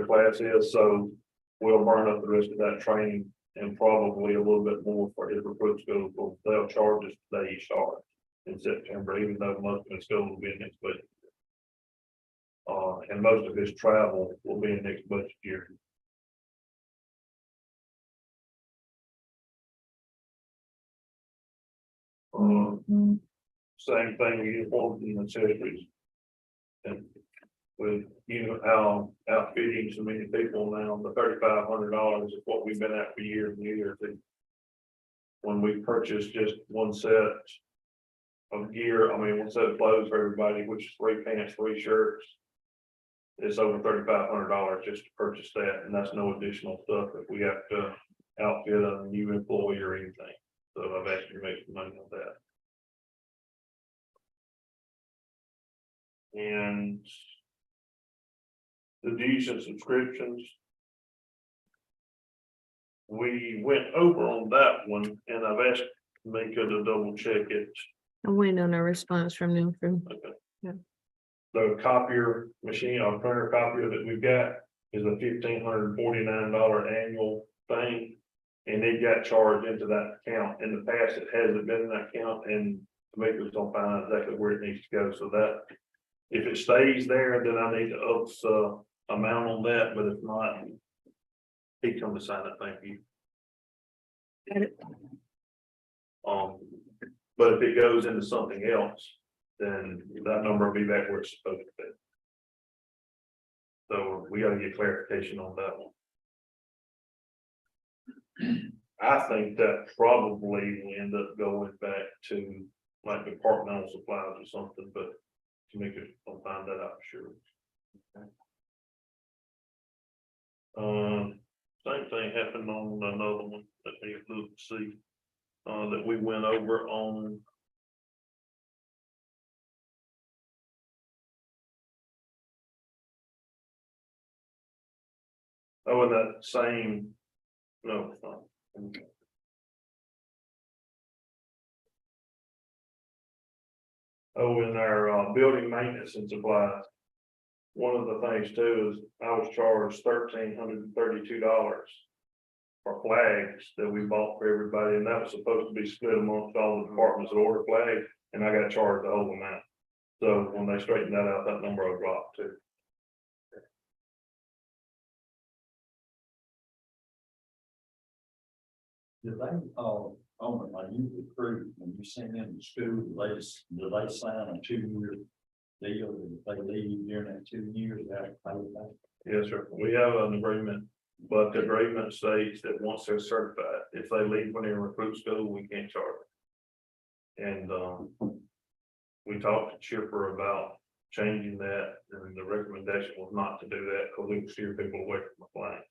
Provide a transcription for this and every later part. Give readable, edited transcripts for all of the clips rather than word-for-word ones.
class is, so we'll burn up the rest of that training and probably a little bit more for his recruit school. So they'll charge us the day he starts in September, even though most of his school will be in next budget. And most of his travel will be in next budget year. Same thing with uniforms and accessories. And with outfitting so many people now, the $3,500 is what we've been at for years and years. And when we purchased just one set of gear, one set of clothes for everybody, which is 3 pants, 3 shirts, it's over $3,500 just to purchase that, and that's no additional stuff if we have to outfit a new employee or anything. So I've asked you to make some money on that. And the dues and subscriptions, we went over on that one, and I've asked Mika to double check it. I'm waiting on a response from them. Okay. Yeah. The copier machine, our printer copier that we've got is a $1,549 annual thing. And it got charged into that account. In the past, it hasn't been in that account, and Mika's gonna find exactly where it needs to go. So that if it stays there, then I need to up the amount on that, but if not, he come to sign it, thank you. Got it. But if it goes into something else, then that number will be back where it's supposed to be. So we gotta get clarification on that one. I think that probably will end up going back to like departmental supplies or something, but Tamika will find that out for sure. Same thing happened on another one that we look to see, that we went over on. Oh, and that same, no, it's not. Oh, in our building maintenance and supplies. One of the things too is I was charged $1,332 for flags that we bought for everybody, and that was supposed to be split amongst all the departments that order flags, and I got charged the whole amount. So when they straightened that out, that number will drop too. Do they, like you recruit, when you send them to school, do they sign a 2-year deal? If they leave during that 2 years, they have to pay it back? Yes, sir. We have an agreement, but the agreement states that once they're certified, if they leave when they're in recruit school, we can't charge them. And we talked to Chipper about changing that, and the recommendation was not to do that because it would steer people away from the flag.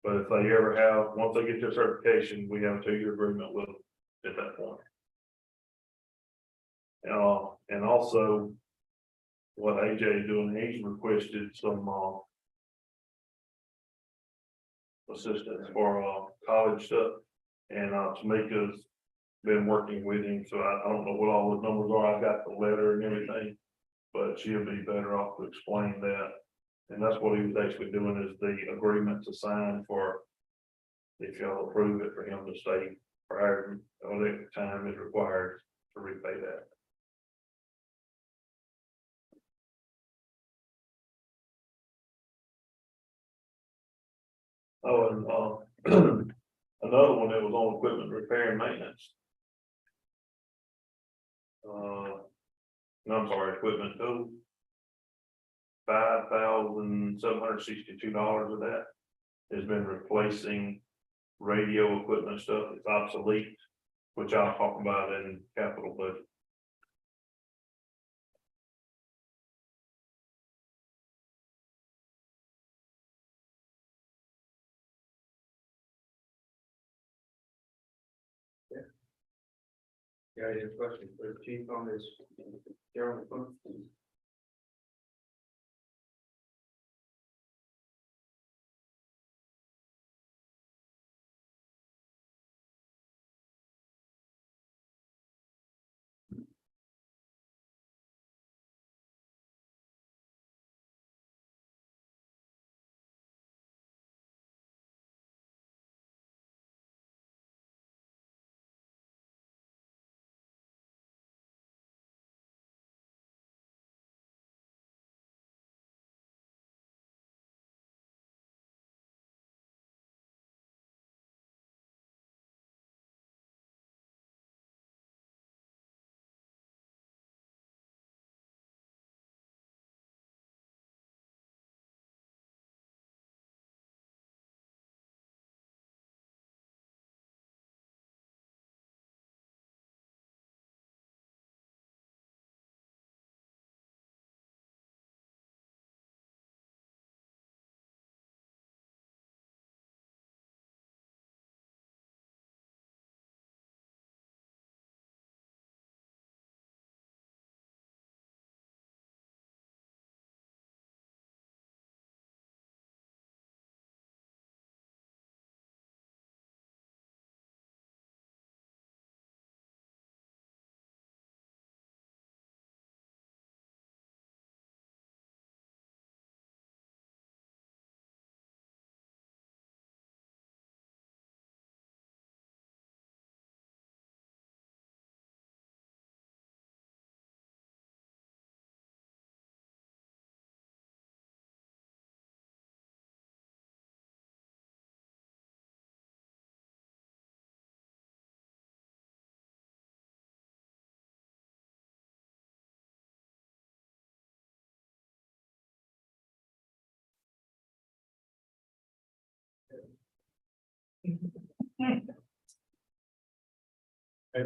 But if they ever have, once they get their certification, we have a 2-year agreement with them at that point. And also what AJ is doing, he's requested some assistance for college stuff, and Tamika's been working with him, so I don't know what all the numbers are. I got the letter and everything, but she'll be better off to explain that. And that's what he was actually doing, is the agreement to sign for, if y'all approve it, for him to stay for however time is required to repay that. Oh, and another one that was on equipment repair and maintenance. No, I'm sorry, equipment too. $5,762 of that has been replacing radio equipment stuff that's obsolete, which I'll talk about in capital budget. Yeah, any questions for the chief on this general fund?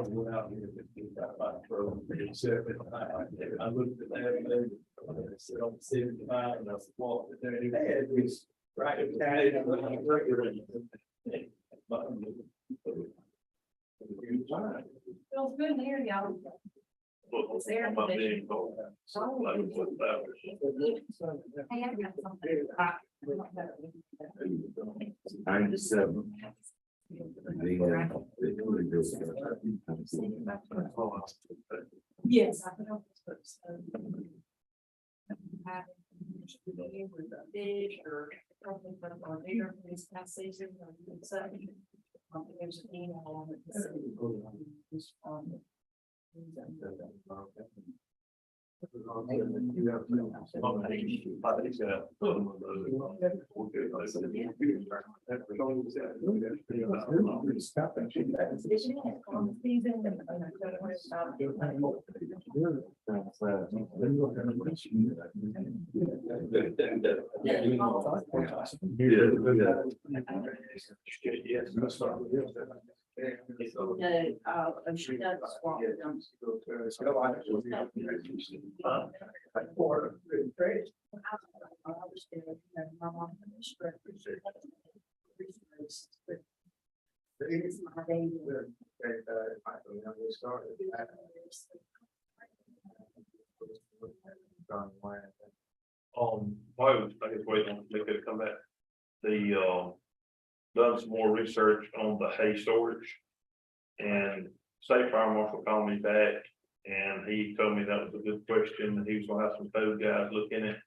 went out here that did that by the road. I looked at that, and they said on 75, and I said, well, there it is. Right. Feels good to hear y'all. Well, I'm not being told. Like, what that was. Hey, I've got something. 97. Yes. I can help this, so. Have to be with a fish or something from our leader for this past season, or something. There's an email on it. This, she does swamp them. It's my baby. Why was, I guess, waiting on, they could come back. Done some more research on the hay storage. And State Fire Marshal called me back and he told me that was a good question and he was gonna have some code guys look in it.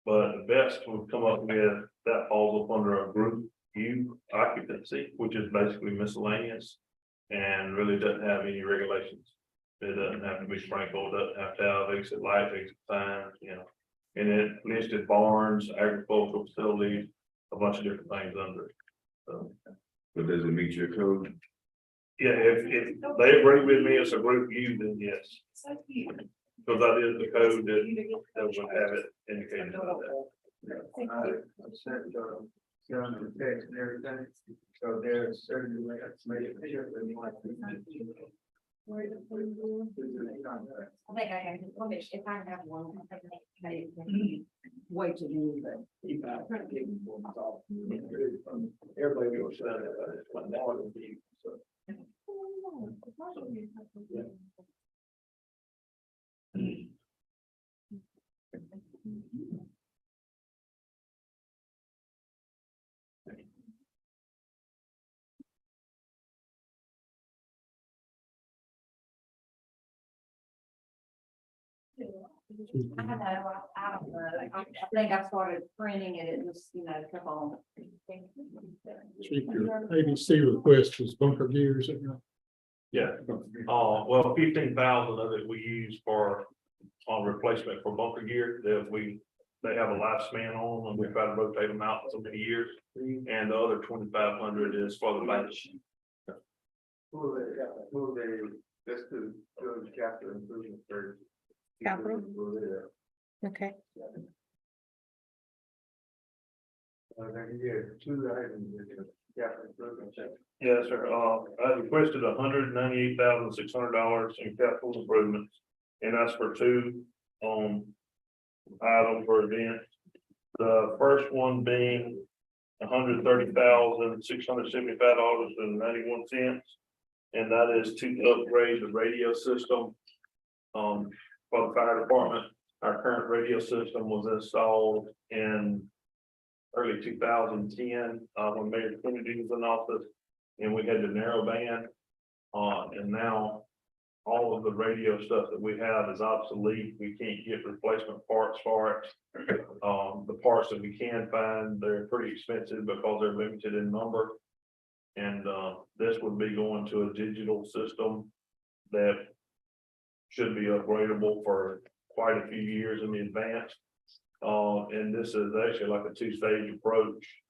But the best we've come up with, that falls up under a group U occupancy, which is basically miscellaneous. And really doesn't have any regulations. It doesn't have to be sprinkled, doesn't have to have exit lights, exit signs, you know. And it listed barns, agricultural facilities, a bunch of different things under it. So, But does it meet your code? yeah, if they agree with me, it's a group U, then yes. So cute. Because I did the code that would have it indicated like that. I sent, the text and everything, so there's certain ways to make it clear when you want to. Where the food is. I think I can, let me, if I have one, I think way too many, but. Everybody will say that, but it's one more than you, so. I don't know, I don't know, I think I started printing it, it was, took on. Chief, your ABC request was bunker gears. Yeah, well, 15,000 of it we use for, replacement for bunker gear that they have a lifespan on and we try to rotate them out for so many years. And the other 2,500 is for the bench. Move they, just to go to capital improvement first. Capital? Okay. Two items. Capital improvement. Yes, sir. I requested $198,600 in capital improvements. And that's for two, items for events. The first one being $130,675.91. And that is to upgrade the radio system, for the fire department. Our current radio system was installed in early 2010, when Mayor Kennedy was in office, and we had the narrow band. And now all of the radio stuff that we have is obsolete. We can't get replacement parts for it. The parts that we can find, they're pretty expensive because they're limited in number. And this would be going to a digital system that should be upgradable for quite a few years in the advance. And this is actually like a two-stage approach.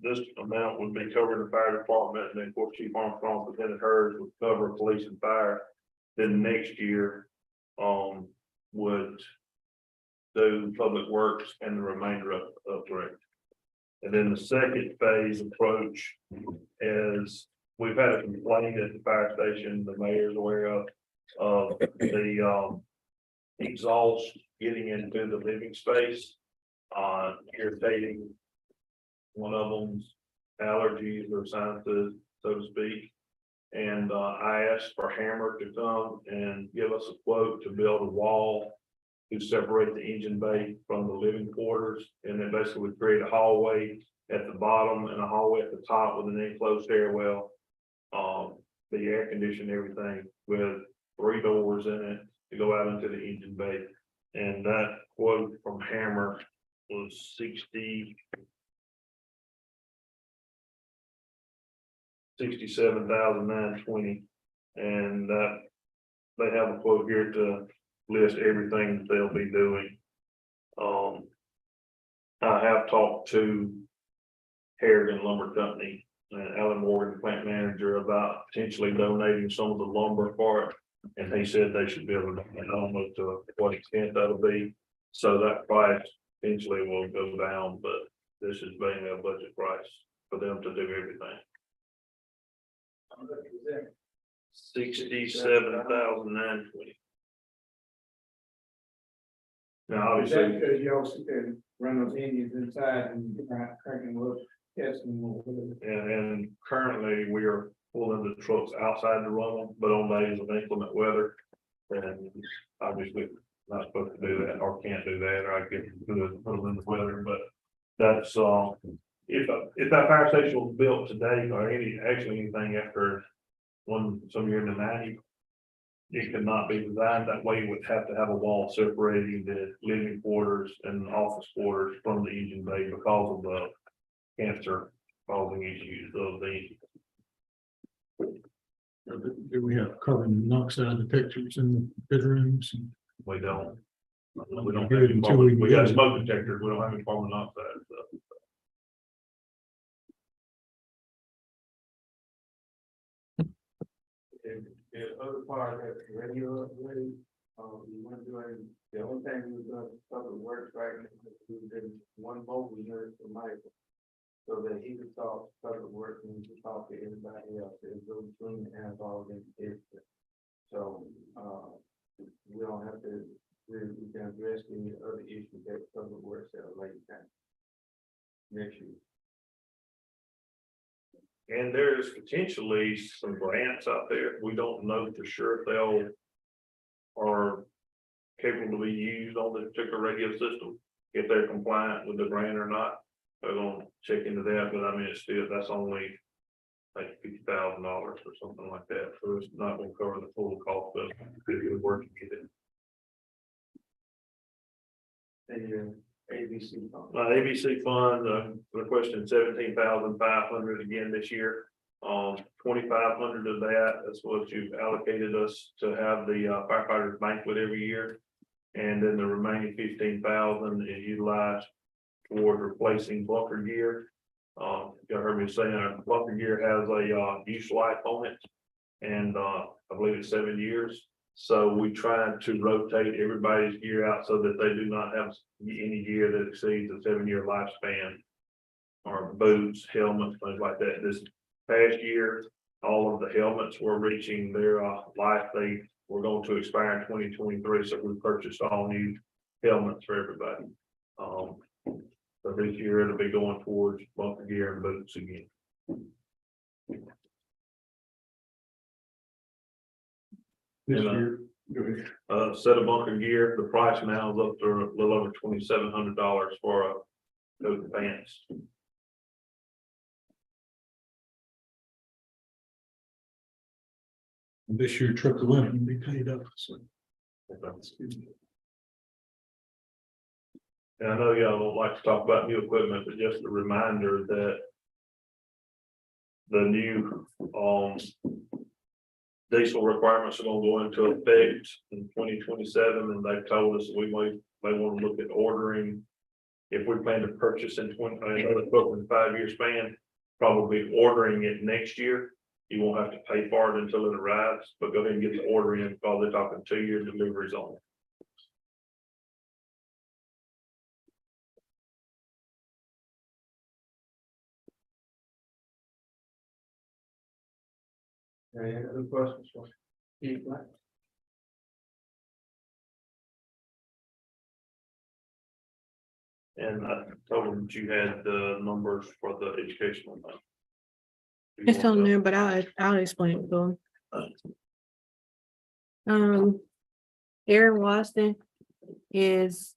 This amount would be covering the fire department, and then of course Chief Armstrong presented hers would cover police and fire. Then next year, would do public works and the remainder of upgrade. And then the second phase approach is we've had a complaint at the fire station, the mayor's aware of the, exhaust getting into the living space, irritating one of them's allergies or sinuses, so to speak. And, I asked for Hammer to come and give us a quote to build a wall to separate the engine bay from the living quarters, and then basically would create a hallway at the bottom and a hallway at the top with an enclosed stairwell. The air conditioning, everything with 3 doors in it to go out into the engine bay. And that quote from Hammer was 67,920, and they have a quote here to list everything that they'll be doing. I have talked to Harrigan Lumber Company and Alan Morgan, plant manager, about potentially donating some of the lumber for it. And he said they should be able to, I don't know to what extent that'll be. So that price eventually will go down, but this is being a budget price for them to do everything. 67,920. Now, Is that obviously, because you also can run those engines inside and cranking them up, testing them or whatever? and currently we are pulling the trucks outside to run them, but on days of inclement weather. And obviously not supposed to do that or can't do that, or I get to put them in the weather, but that's, if that fire station was built today or anything after some year in the 90s, it could not be designed that way. You would have to have a wall separating the living quarters and office quarters from the engine bay because of the cancer causing issues of the. Do we have carbon monoxide detectors in the bedrooms? We don't. We don't have Good, any until we we get got it. smoke detectors, we don't have any carbon monoxide stuff. The other part that radio upgrade, we weren't doing, the only thing we were doing public works right now, we did one mobile unit for Michael. So that he could talk public works and he could talk to everybody else, it was between and all in it. So, we don't have to, we can address any other issues that public works at a later time. Next year. And there's potentially some grants out there. We don't know for sure if they'll are capable to be used on this particular radio system, if they're compliant with the grant or not. They're gonna check into that, but I mean, it's still, that's only like $50,000 or something like that. So it's not gonna cover the full cost of it working with it. And your ABC fund. My ABC fund, requesting 17,500 again this year. 2,500 of that is what you've allocated us to have the firefighters banquet every year. And then the remaining 15,000 is utilized toward replacing bunker gear. You heard me saying our bunker gear has a use life on it. And I believe it's 7 years. So we try to rotate everybody's gear out so that they do not have any gear that exceeds a 7-year lifespan. Or boots, helmets, things like that. This past year, all of the helmets were reaching their life. They were going to expire in 2023. So we purchased all new helmets for everybody. So this year it'll be going towards bunker gear and boots again. This And, year, go ahead. Set of bunker gear, the price now is up to a little over $2,700 for a coat and pants. This year truck limit can be paid up, so. And I know y'all don't like to talk about new equipment, but just a reminder that the new, diesel requirements are gonna go into effect in 2027, and they've told us we may want to look at ordering. If we plan to purchase in 5-year span, probably ordering it next year. You won't have to pay for it until it arrives, but go ahead and get the order in because they're talking 2-year deliveries on it. Any other questions for Chief Black? And I told him that you had the numbers for the educational fund. You It's want on the- there, but I'll explain it to him. Aaron Waston is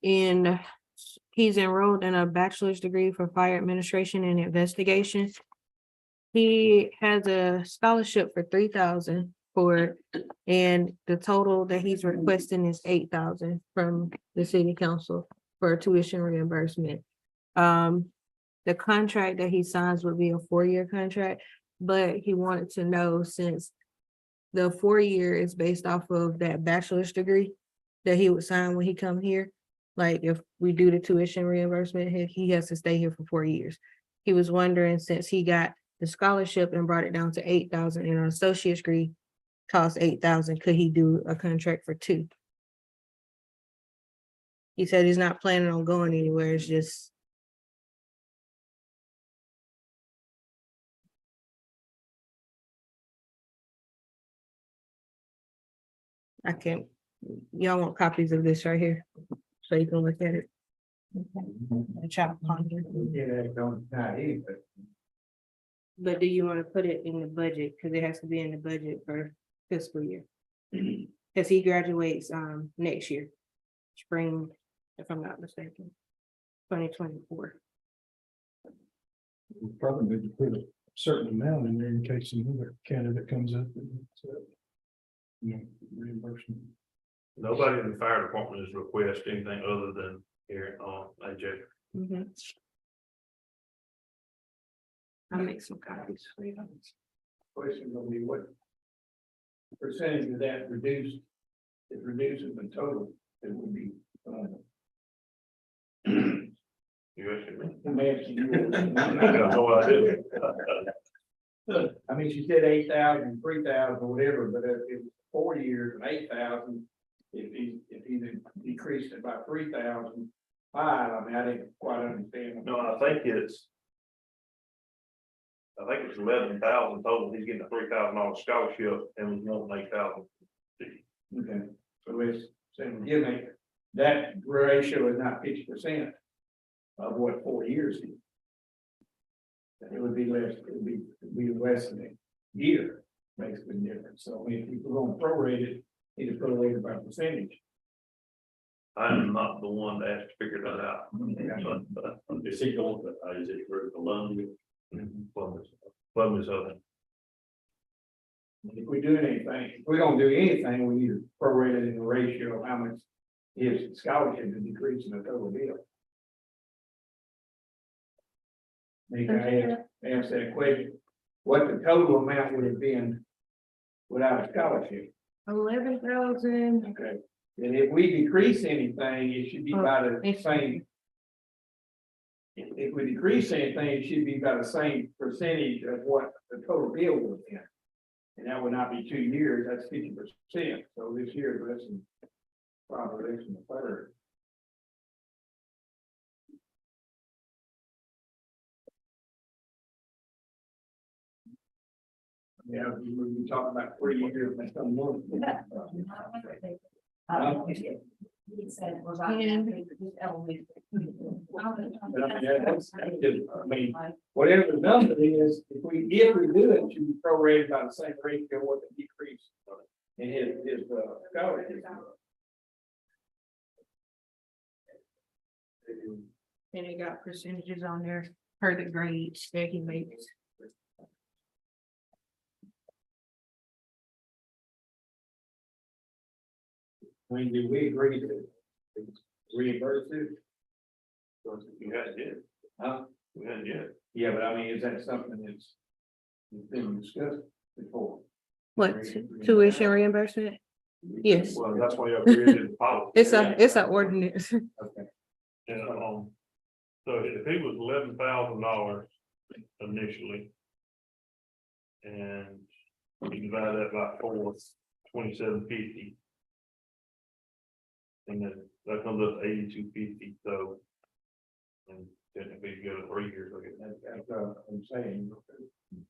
he's enrolled in a bachelor's degree for fire administration and investigation. He has a scholarship for 3,000 for it, and the total that he's requesting is 8,000 from the city council for tuition reimbursement. The contract that he signs would be a 4-year contract, but he wanted to know, since the 4-year is based off of that bachelor's degree that he would sign when he come here. Like, if we do the tuition reimbursement, he has to stay here for 4 years. He was wondering, since he got the scholarship and brought it down to 8,000 and an associate's degree costs 8,000, could he do a contract for 2? He said he's not planning on going anywhere. It's just. I can't, y'all want copies of this right here, so you can look at it. A child ponder. Yeah, don't, not either. But do you want to put it in the budget? Because it has to be in the budget for fiscal year. Because he graduates next year, spring, if I'm not mistaken, 2024. We probably need to put a certain amount in there in case another candidate comes up. Reimbursement. Nobody in the fire department is requesting anything other than here on AJ. I'll make some copies for you. Question will be what percentage of that reduced, is reducing the total that would be. You asking me? I'm asking you. I got no idea. I mean, she said 8,000, 3,000, whatever, but if it was 4 years and 8,000, if he decreased it by 3,005, I mean, I didn't quite understand. No, I think it's 11,000 total. He's getting a $3,000 scholarship and was wanting 8,000. Okay, so it's saying, give me, that ratio is not 50% of what 4 years is. It would be less, it would be less than a year, makes a big difference. So if we're gonna prorate it, need to prorate it by percentage. I am not the one that has to figure that out. Is he going to, is it for Columbia? Plum is other. If we do anything, if we don't do anything, we need to prorate it in the ratio of how much his scholarship is decreasing the total bill. Make I ask that question, what the total amount would have been without a scholarship? 11,000. Okay, and if we decrease anything, it should be by the same. If we decrease anything, it should be by the same percentage of what the total bill would have been. And that would not be 2 years, that's 50%, so this year is less than, probably less than a third. Yeah, we were talking about 3 years, that's something more. He said, was I? Elevated. I mean, whatever the number is, if we do it, it should be prorated by the same ratio what the decrease in his scholarship. And it got percentages on there per the grades that he makes. I mean, did we agree to reimburse it? You had it, Huh? we had it. Yeah, but I mean, is that something that's been discussed before? What, tuition reimbursement? Yes, Well, that's why you created the policy. it's a ordinance. Okay. And, so if he was $11,000 initially. And you divide that by 4, 2750. And then that comes up to 8250, so. And then if we go to 3 years, we'll get that. That's what I'm saying.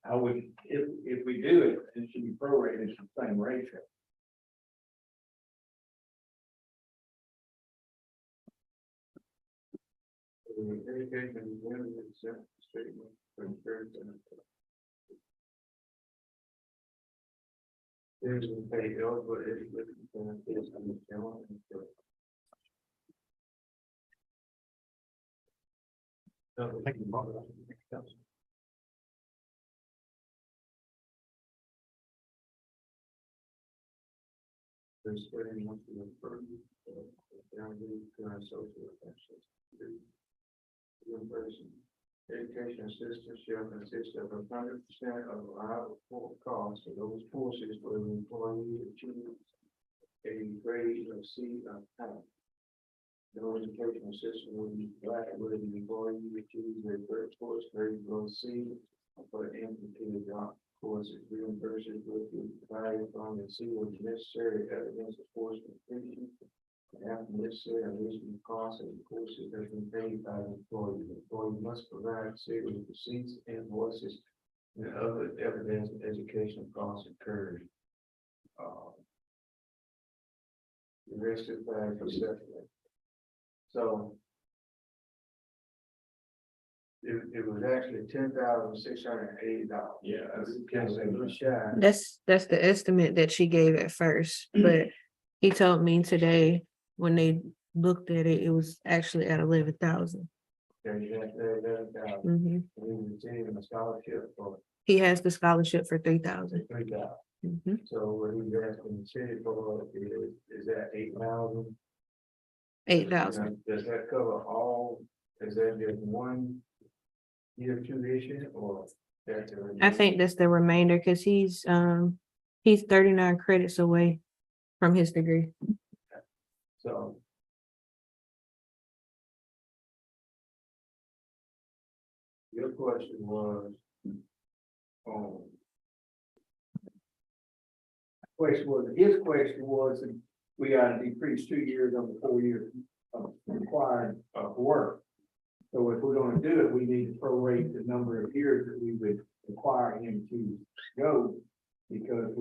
I would, if we do it, it should be prorated in the same ratio. Education is limited except statement for insurance and. There's a pay bill, but it's benefits and the challenge. Thank you, Mark. There's spreading once we refer down to our social actions. One person, education assistance shall consist of 100% of allowable cost of those courses for the employee to choose a grade of C of type. No educational system will be black with the employee to choose a first course grade below C for the implemented job courses reimbursed with the value from the C with necessary evidence of course completion. After necessary additional costs of the courses have been paid by the employee. The employee must provide series of receipts, invoices, and other evidence of educational costs incurred. The rest of the time is separate. So it was actually $10,680. Yeah. That's the estimate that she gave at first, but he told me today when they looked at it, it was actually at 11,000. Mhm. A scholarship for He has the scholarship for 3,000. 3,000. Mhm. So what he's asking the city for is that 8,000? 8,000. Does that cover all, is that just one year tuition or? That's the I think that's the remainder because he's 39 credits away from his degree. So. Your question was. His question was, we gotta decrease 2 years of the 4 years of required work. So if we're gonna do it, we need to prorate the number of years that we would require him to go. Because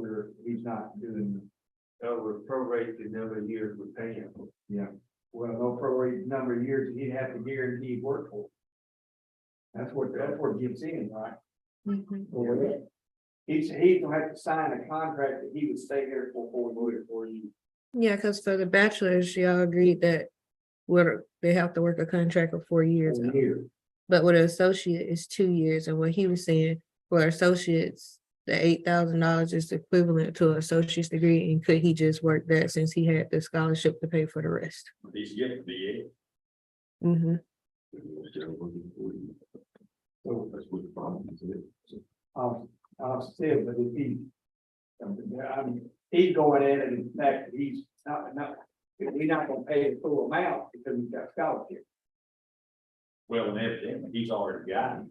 he's not doing, we're prorate the number of years we're paying. Yeah. Well, no prorate the number of years he'd have to guarantee work for. That's what it gets in, right? Mhm. Yeah. He's gonna have to sign a contract that he would stay here for 4 years. Yeah, because for the bachelor's, y'all agreed that they have to work a contract of 4 years. 4 years. But with an associate, it's 2 years. And what he was saying, for associates, the $8,000 is equivalent to an associate's degree. And could he just work that since he had the scholarship to pay for the rest? He's yet to be it. Mm-hmm. So that's what the problem is. I'll still, but if he, I mean, he's going in and in fact, he's not, we're not gonna pay the full amount because he's got scholarship. Well, and evidently, he's already got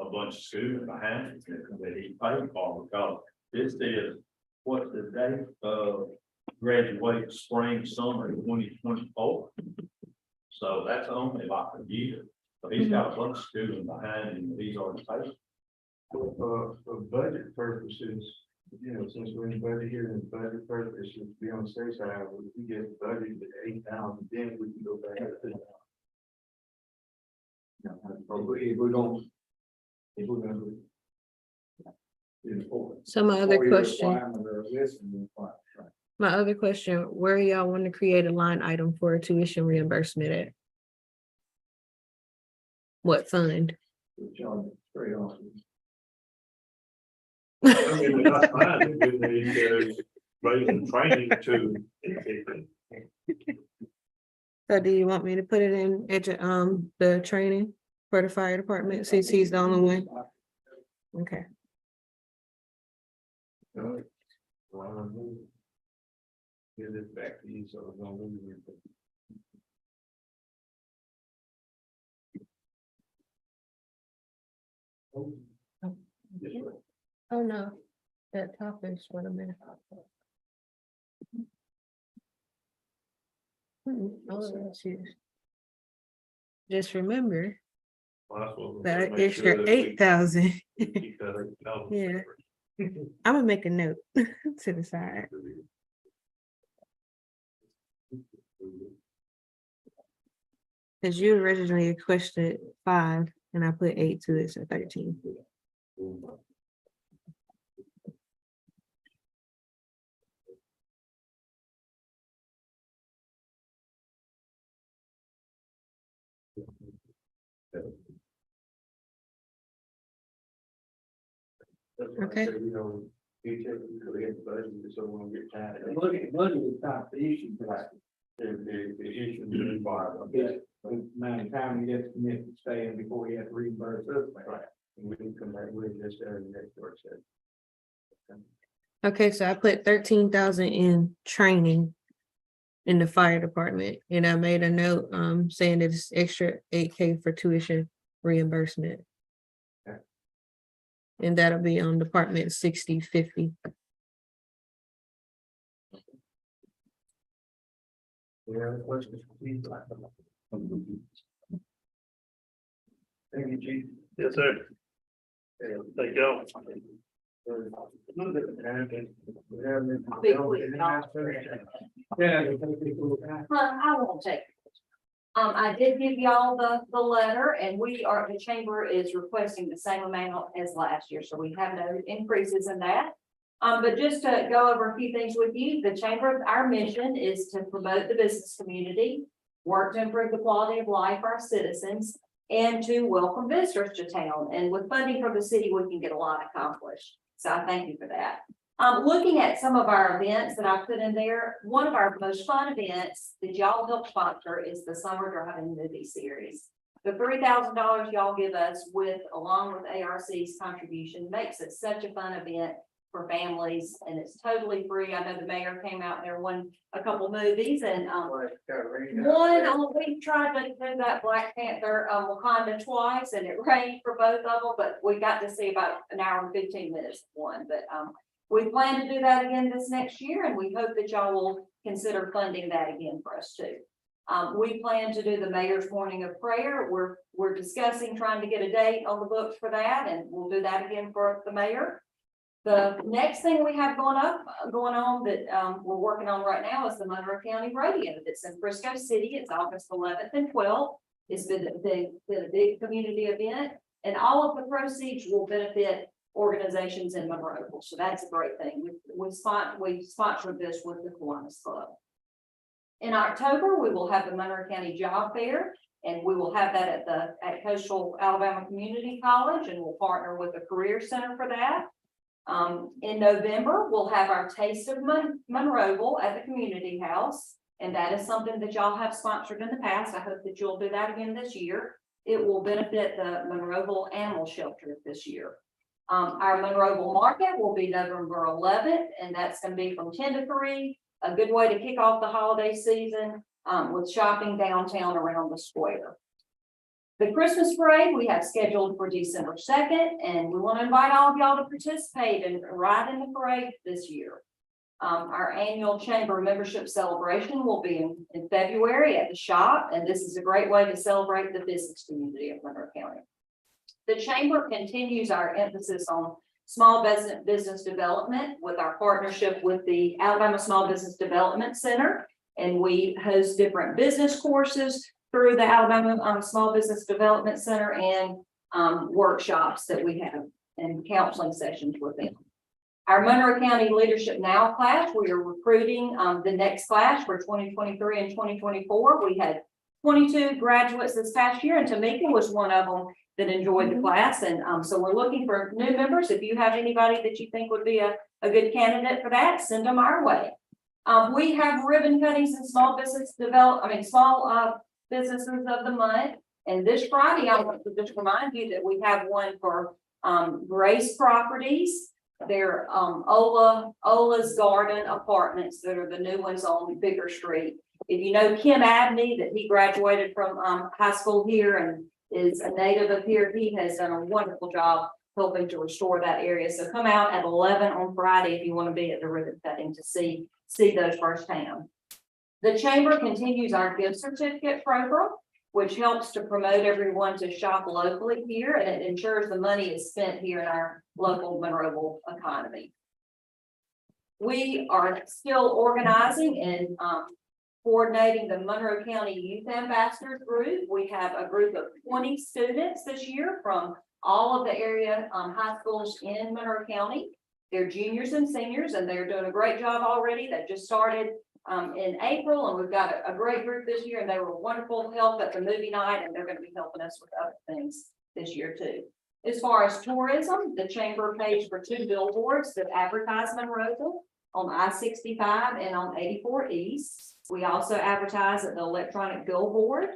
a bunch of schooling behind him that he paid for, because this is, what's the date of graduate spring, summer 2024. So that's only like a year. So he's got a bunch of schooling behind him that he's already paid. For budget purposes, since we're in budget here and budget purposes, to be on the safe side, if we get budgeted at 8,000, then we can go back to 10,000. If we're going. So my other question, where y'all want to create a line item for tuition reimbursement at? What fund? Straight off. I mean, that's fine, we need to raise the training to. So do you want me to put it in the training for the fire department since he's the only one? Okay. Give this back to you, so don't lose it. Oh, no, that top is what a minute. Just remember, Last one. That Make sure extra that we 8,000. keep that 8,000 Yeah. separate. I'm gonna make a note to the side. Cause you originally requested 5 and I put 8 to it, so 13. That's why I Okay. said, you know, you take, you could get the budget, so when we get tired. Money is not the issue, but the issue is a bit, the amount of time he gets committed to staying before he has to reimburse us. Right. And we can come back with this during the next work session. Okay, so I put 13,000 in training in the fire department, and I made a note saying that it's extra 8K for tuition reimbursement. Okay. And that'll be on Department 6050. Any other questions? Please. Thank you, Chief. Yes, sir. Thank y'all. I won't take it. I did give y'all the letter and the chamber is requesting the same amount as last year, so we have no increases in that. But just to go over a few things with you, the chamber, our mission is to promote the business community, work to improve the quality of life for our citizens, and to welcome visitors to town. And with funding from the city, we can get a lot accomplished. So I thank you for that. Looking at some of our events that I put in there, one of our most fun events that y'all help sponsor is the Summer Driving Movie Series. The $3,000 y'all give us along with ARC's contribution makes it such a fun event for families, and it's totally free. I know the mayor came out there, won a couple movies, and we tried to do that Black Panther Wakanda twice, and it rained for both of them, but we got to see about an hour and 15 minutes of one. But we plan to do that again this next year, and we hope that y'all will consider funding that again for us too. We plan to do the mayor's morning of prayer. We're discussing trying to get a date on the books for that, and we'll do that again for the mayor. The next thing we have going on that we're working on right now is the Monroe County Rodeo that's in Frisco City. It's August 11th and 12th. It's been a big community event, and all of the proceeds will benefit organizations in Monroeville. So that's a great thing. We sponsored this with the Kiwanis Club. In October, we will have the Monroe County Job Fair, and we will have that at Coastal Alabama Community College, and we'll partner with the Career Center for that. In November, we'll have our Taste of Monroeville at the Community House, and that is something that y'all have sponsored in the past. I hope that you'll do that again this year. It will benefit the Monroeville Animal Shelter this year. Our Monroeville Market will be November 11th, and that's going to be from 10 to 3. A good way to kick off the holiday season with shopping downtown around the square. The Christmas parade we have scheduled for December 2nd, and we want to invite all of y'all to participate and ride in the parade this year. Our annual chamber membership celebration will be in February at the shop, and this is a great way to celebrate the business community of Monroe County. The chamber continues our emphasis on small business development with our partnership with the Alabama Small Business Development Center, and we host different business courses through the Alabama Small Business Development Center and workshops that we have and counseling sessions with them. Our Monroe County Leadership Now class, we are recruiting the next class for 2023 and 2024. We had 22 graduates this past year, and Tamika was one of them that enjoyed the class. And so we're looking for new members. If you have anybody that you think would be a good candidate for that, send them our way. We have ribbon cuttings and small businesses of the month. And this Friday, I want to just remind you that we have one for Grace Properties. They're Ola's Garden Apartments that are the new ones on Bigger Street. If you know Kim Abney, that he graduated from high school here and is a native of here, he has done a wonderful job helping to restore that area. So come out at 11 on Friday if you want to be at the ribbon cutting to see those firsthand. The chamber continues our gift certificate program, which helps to promote everyone to shop locally here, and it ensures the money is spent here in our local Monroeville economy. We are still organizing and coordinating the Monroe County Youth Ambassadors Group. We have a group of 20 students this year from all of the area high schools in Monroe County. They're juniors and seniors, and they're doing a great job already. They just started in April, and we've got a great group this year, and they were wonderful help at the movie night, and they're going to be helping us with other things this year too. As far as tourism, the chamber pays for 2 billboards that advertise Monroeville on I-65 and on 84 East. We also advertise at the electronic billboard.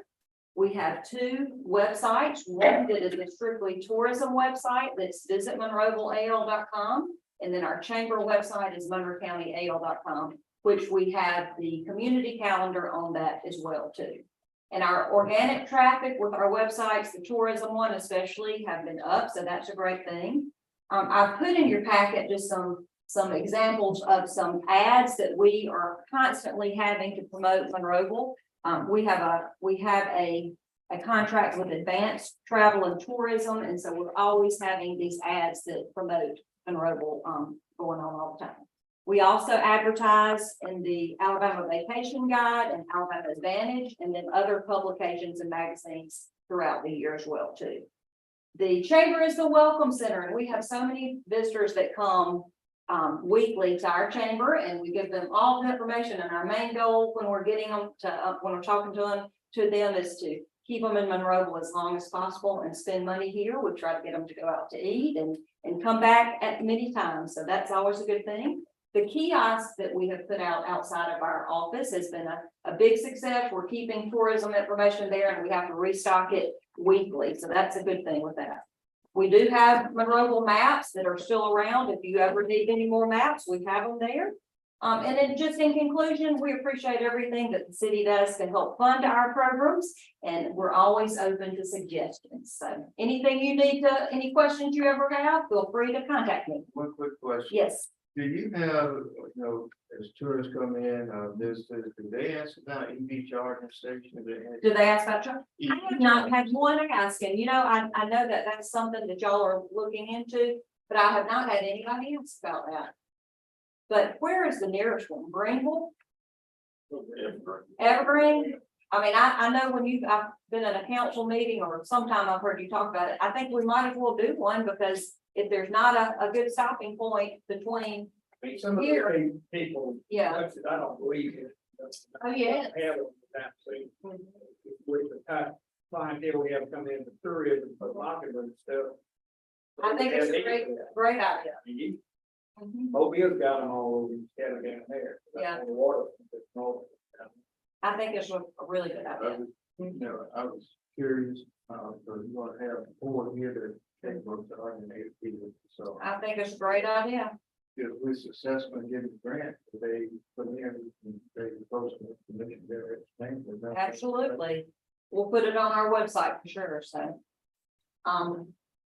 We have 2 websites, one that is a strictly tourism website, that's visitmonroevilleal.com, and then our chamber website is monroecountyal.com, which we have the community calendar on that as well too. And our organic traffic with our websites, the tourism one especially, have been up, so that's a great thing. I've put in your packet just some examples of some ads that we are constantly having to promote Monroeville. We have a contract with Advanced Travel and Tourism, and so we're always having these ads that promote Monroeville going on all the time. We also advertise in the Alabama Vacation Guide and Alabama Advantage, and then other publications and magazines throughout the year as well too. The chamber is the welcome center, and we have so many visitors that come weekly to our chamber, and we give them all the information. And our main goal when we're getting them to when we're talking to them is to keep them in Monroeville as long as possible and spend money here. We try to get them to go out to eat and come back at many times, so that's always a good thing. The kiosk that we have put out outside of our office has been a big success. We're keeping tourism information there, and we have to restock it weekly, so that's a good thing with that. We do have Monroeville maps that are still around. If you ever need any more maps, we have them there. And then just in conclusion, we appreciate everything that the city does to help fund our programs, and we're always open to suggestions. So anything you need any questions you ever have, feel free to contact me. One quick question. Yes. Do you have, as tourists come in, visitors, do they ask about EV charging stations? Do they ask about truck? I have not had one asking, I know that that's something that y'all are looking into, but I have not had anybody ask about that. But where is the nearest one? Greenville? Evergreen? I mean, I know when I've been at a council meeting or sometime I've heard you talk about it. I think we might as well do one, because if there's not a good stopping point between, Some of Here. the people. yeah. I don't believe it. Oh, yeah. Have it that thing. With the type of clientele we have coming in the tourism, but Mockingbird and stuff. I think it's a great idea. Mhm. Mobile's got them all over, down there. Yeah. On the water. It's all- I think it's a really good idea. I was curious, so you want to have 4 here to take most of our people, so. I think it's a great idea. If we're successful in getting the grant, they put in, they post the commission there. Absolutely. We'll put it on our website for sure, so.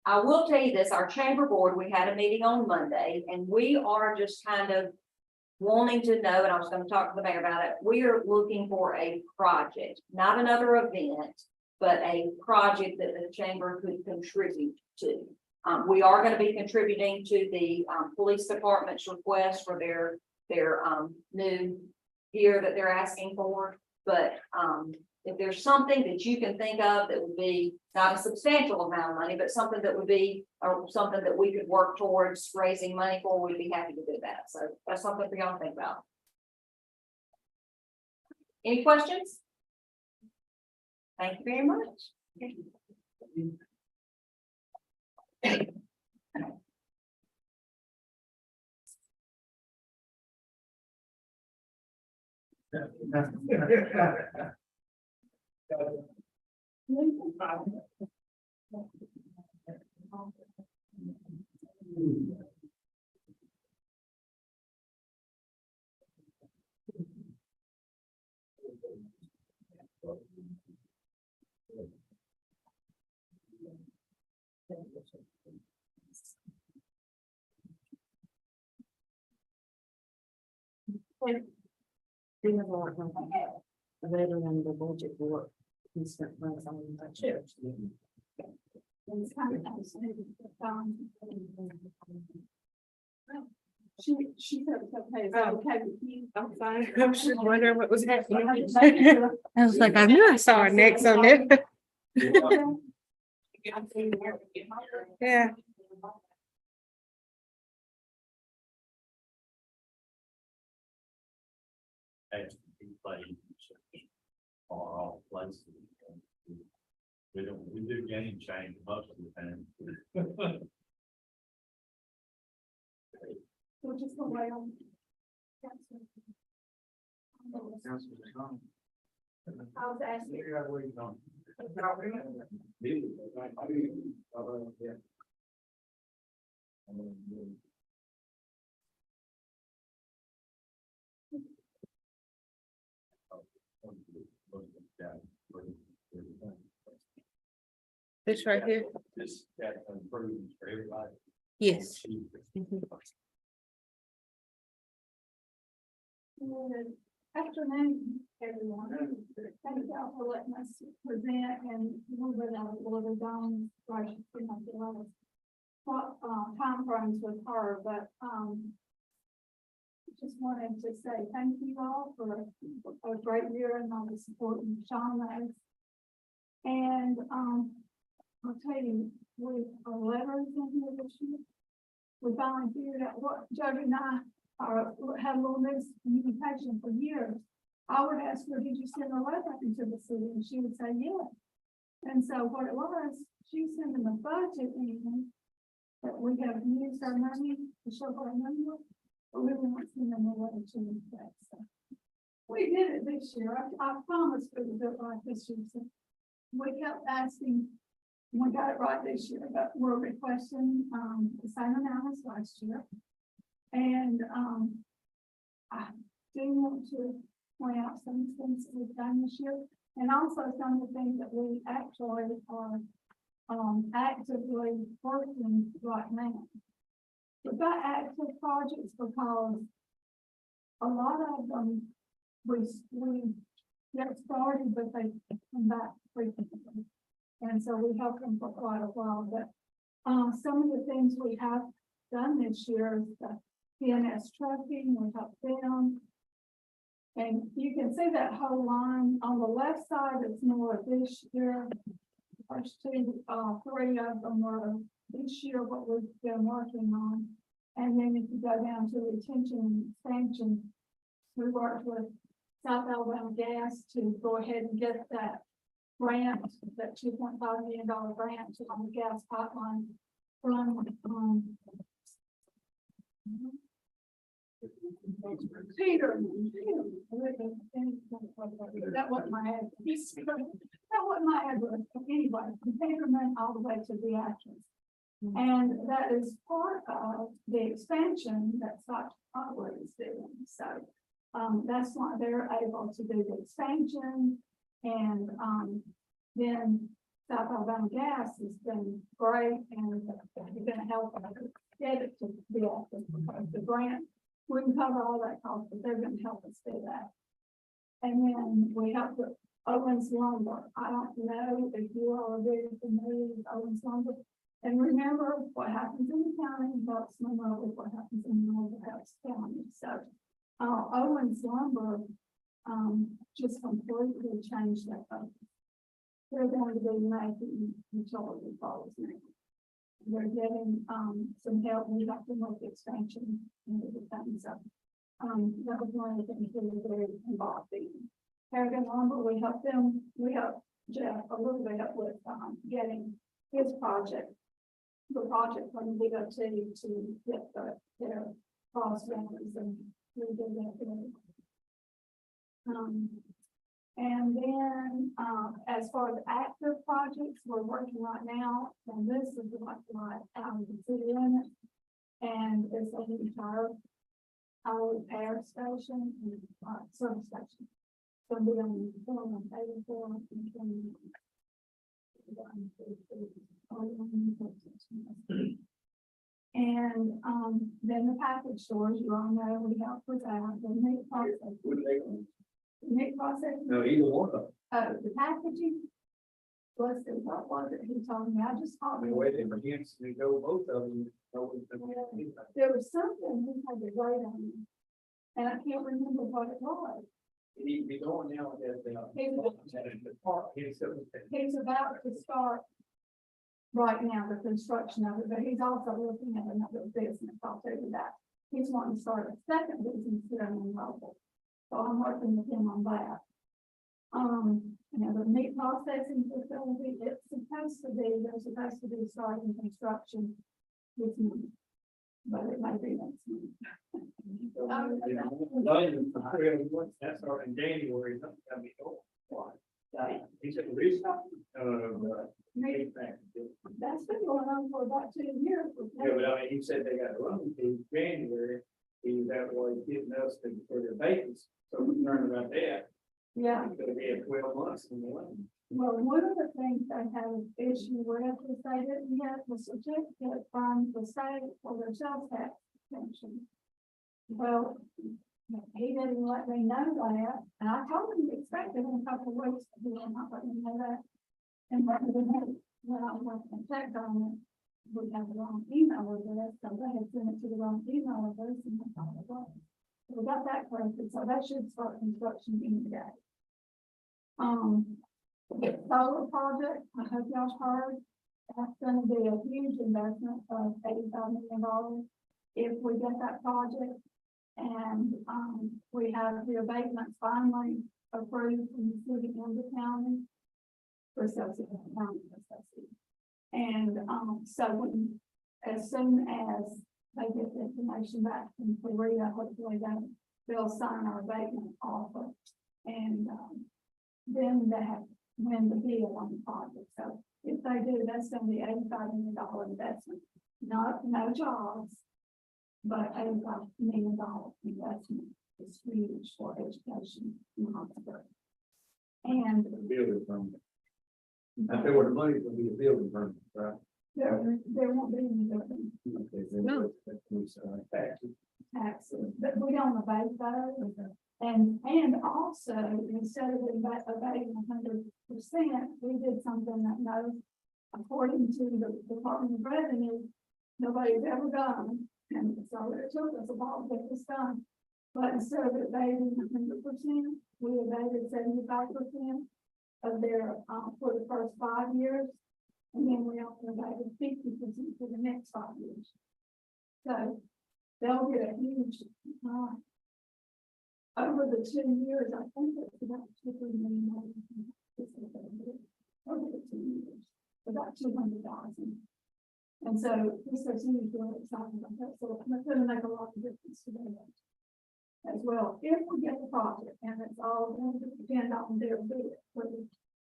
I will tell you this, our chamber board, we had a meeting on Monday, and we are just kind of wanting to know, and I was going to talk to the mayor about it. We are looking for a project, not another event, but a project that the chamber could contribute to. We are going to be contributing to the police department's request for their new gear that they're asking for. But if there's something that you can think of that would be not a substantial amount of money, but something that would be, or something that we could work towards raising money for, we'd be happy to do that. So that's something for y'all to think about. Any questions? Thank you very much. Later in the budget board, She said, it's okay, is that okay with you? I'm fine. I was just wondering what was happening. I was like, I knew I saw an X on there. Yeah. Actually, he played far off places. We do game change most of the time. So just the way I'm. I was asking. This right here. This, that improvements for everybody. Yes. Mhm. Good afternoon, everyone. Thank you all for letting us present and move it out a little down. What, time frames with her, but, just wanted to say thank you all for a great year and all the support and Shauna. And, I'll tell you, with our letters in here this year, we finally figured out what Jody and I had a little miscommunication for years. I would ask her, did you send a letter into the city? And she would say, yes. And so what it was, she sent in the budget in that we have used our money to show our number, but we weren't sending a letter to them back. So we did it this year. I promised we would do it right this year. So we kept asking, we got it right this year, but we're requesting the same amount as last year. And I do want to point out some things that we've done this year, and also some of the things that we actually are actively working right now. We've got active projects because a lot of them we get started, but they come back frequently. And so we help them for quite a while, but some of the things we have done this year is the PNS trucking, we help them. And you can see that whole line on the left side, it's more of this year. First two, three of them were this year, what we've been working on. And then if you go down to retention and expansion, we worked with South Alabama Gas to go ahead and get that grant, that $2.5 million grant on the gas pipeline from Peter. That wasn't my address. That wasn't my address. Anyway, from Peterman all the way to the actress. And that is part of the expansion that Scott Otway is doing. So that's why they're able to do the expansion. And then South Alabama Gas has been great and going to help us get it to the office because the grant wouldn't cover all that cost, but they're going to help us do that. And then we helped with Owens Lumber. I don't know if you all are very familiar with Owens Lumber. And remember what happens in the county helps Monroeville, what happens in Monroeville helps county. So Owens Lumber just completely changed that focus. They're going to be making utility poles now. They're getting some help. We have to make the expansion and everything. So that was one of the things we were very involved in. Harrigan Lumber, we helped them. We helped Jeff a little bit with getting his project, the project from the DOT to get their cost records, and we did that. And then as far as active projects, we're working right now, and this is like the city limit, and it's a entire power repair station and service station. So we're going to be 84 and 20. And then the package stores, you all know we help with that. The new process. Meat processing, No, either one of them. the packaging. Plus, what was it he told me, I just called him. Wait, and against, we go both of them. There was something he had to write on, me, and I can't remember what it was. He be going now with that, He's about to start right now the construction of it, but he's also looking at another business, I'll tell you that. He's wanting to start a second business here in Monroeville. So I'm working with him on that. The meat processing facility, it's supposed to be, they're supposed to be starting construction this month. But it might be next month. That's our in January, that's gotta be over. He said, restart? Meat, that's been going on for about 2 years. Yeah, but I mean, he said they got to run in January, he that way getting us to, for their vacancy, so we learned about that. Yeah. It's gonna be at 12 months in the one. Well, one of the things I have an issue with is they didn't get the certificate from the state for their sales tax exemption. Well, he didn't let me know that, and I told him to expect it in a couple of weeks, but he did not let me know that. And when I went and checked on it, we have the wrong email address, so they had sent it to the wrong email address, and I thought it was. So we got that corrected, so that should start construction any day. The solar project, I hope y'all heard, that's gonna be a huge investment of $85 million if we get that project. And, we have the abatements finally approved from the city and the county. For subsequent county assessment. And, so when, as soon as they get the information back from Korea, hopefully they'll sign our abatement offer. And, then they have win the deal on the project. So if they do, that's gonna be $85 million investment, no jobs, but $85 million investment is huge for education in Hartsburg. And Building permit. I know where the money's gonna be a building permit, right? there won't be any building Okay, No. taxes, but we don't abate those. And also, instead of abating 100%, we did something that according to the Department of Revenue, nobody's ever done. And so it took us a while to get this done. But instead of abating 100%, we abated 75% of their, for the first 5 years. And then we also abated 50% for the next 5 years. So they'll get a huge, over the 2 years, I think it's about $2 million. Over the 2 years, about 200,000. And so this is really exciting about that. So it's going to make a lot of difference to them as well. If we get the project, and it's all going to depend on their bid,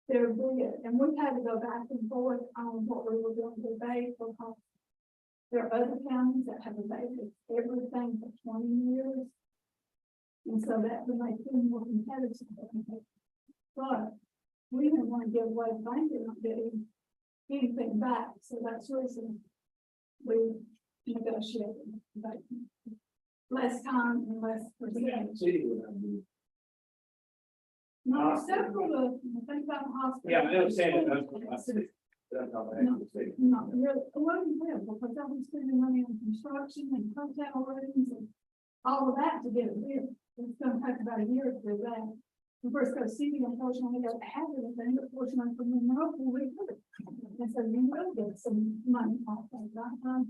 and we've had to go back and forth on what we were going to debate because there are other counties that have debated everything for 20 years. And so that would make them more competitive. But we didn't want to give away the blanket on getting anything back. So that's the reason we negotiated. Less time and less percent. City would have been. No, several of, think about the hospital. Yeah, I understand that. That's not bad. Not really, it wasn't real, because I was spending money on construction and hotel rooms and all of that to get it built. It's gonna take about a year to do that. The Briscoe City, unfortunately, doesn't have anything, but fortunately for Monroeville, we have it. And so you will get some money off of that.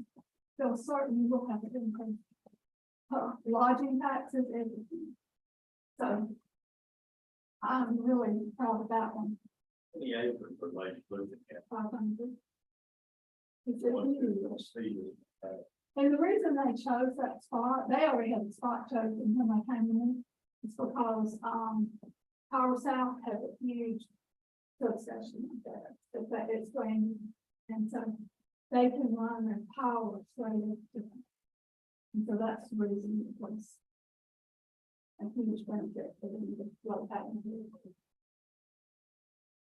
So certainly we'll have to increase lodging taxes, everything. So I'm really proud of that one. Yeah, for like, look at 500. It's a huge. that. And the reason they chose that spot, they already had the spot chosen when they came in, is because, Power South has a huge substation up there, that it's going, and so they can run their power straight up to them. And so that's the reason it was a huge benefit for them to flow pattern here.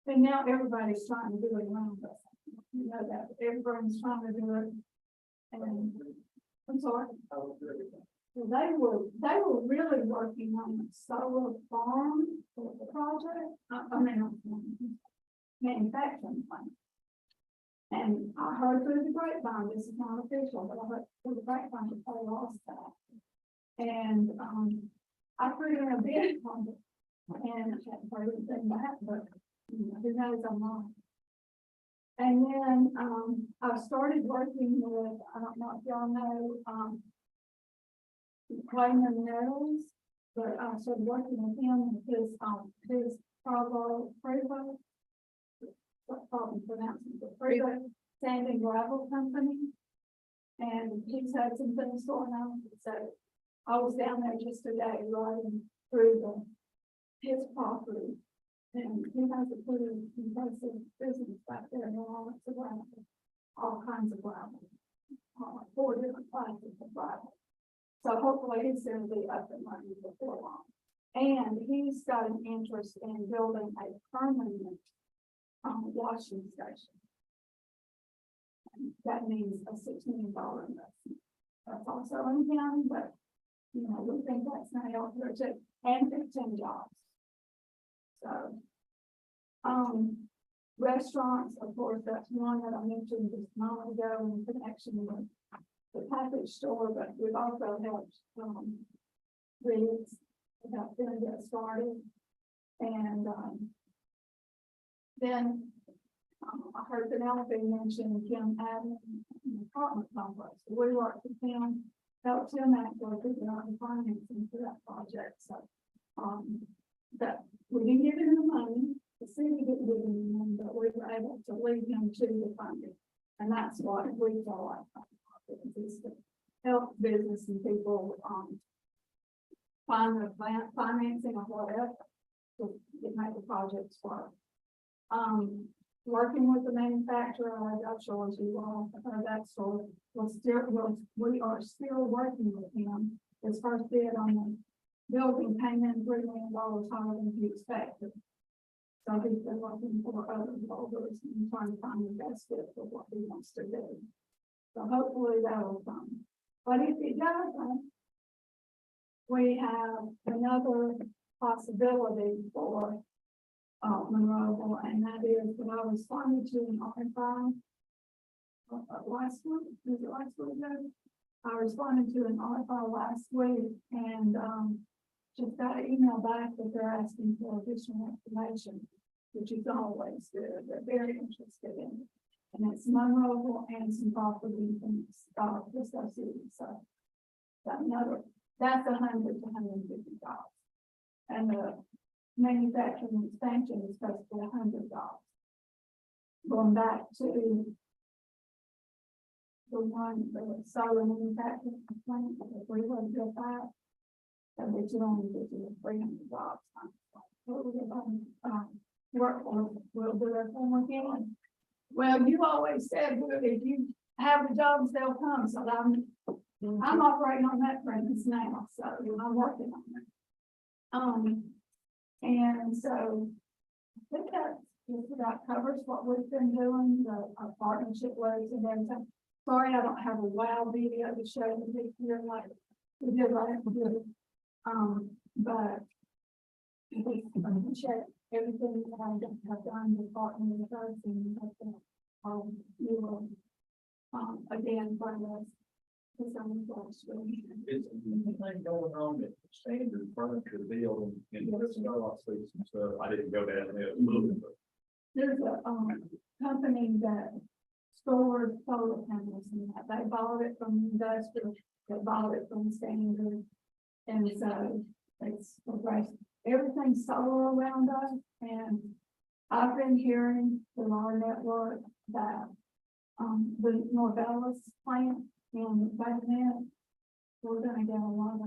And now everybody's trying to do it around us. You know that everybody's trying to do it. And I'm sorry. They were really working on a solar farm for the project, I mean, manufacturing plant. And I heard through the grapevine, this is not official, but I heard through the grapevine that they lost that. And, I put in a bid on it, and I hadn't heard anything back, but, you know, who knows, I'm wrong. And then, I started working with, I don't know if y'all know, Clayman Meadows, but I started working with him, his Prevo, what problem pronouncing it, Prevo Sand and Gravel Company. And he's had some things going on, so I was down there just today riding through his property. And he has a pretty impressive business back there, and all kinds of gravel, 4 different classes of gravel. So hopefully he's going to be up and running before long. And he's got an interest in building a permanent washing station. And that means a $6 million investment. That's also in county, but you know, we think that's not out there too, and 15 jobs. So, restaurants, of course, that's one that I mentioned just a moment ago in connection with the package store, but we've also helped, Reeds about them get started. And, then, I heard Penelope mention Kim Avenue in the apartment complex. We worked with him, helped him actually figure out the financing for that project. So, that we didn't give him the money, the city didn't give him the money, but we were able to lead him to the funding. And that's what we feel like is to help business and people, find the financing or whatever to make the projects work. Working with the manufacturer, I'm sure as you all have heard that story, we are still working with him. His first bid on the building came in $3 million higher than he expected. So he's been looking for other builders and trying to find the best fit for what he wants to do. So hopefully that will come. But if it doesn't, we have another possibility for Monroeville, and that is that I responded to an RFI last week. Was it last week? I responded to an RFI last week, and just got an email back that they're asking for additional information, which is always good. They're very interested in it. And it's Monroeville and some property in Bristol City. So that's $100 to $150. And the manufacturing expansion is supposed to be $100. Going back to the solar manufacturing plant, if we were to get that, that would only get you $300. Workforce will do their form again. Well, you always said, well, if you have the jobs, they'll come. So I'm operating on that premise now. So I'm working on it. And so I think that just about covers what we've been doing, the partnership letters and everything. Sorry, I don't have a wow video to show you here like we did last year. But we can check everything that I have done with partnering with us, and you will again find us. Is anything going on at standard furniture deal in Starlock Street and stuff? I didn't go down there. There's a company that stores solar panels and that they bought it from industrial, they bought it from standard. And so it's everything's solar around us. And I've been hearing through our network that the Monroeville plant in Bagnett, we're going to get a lot of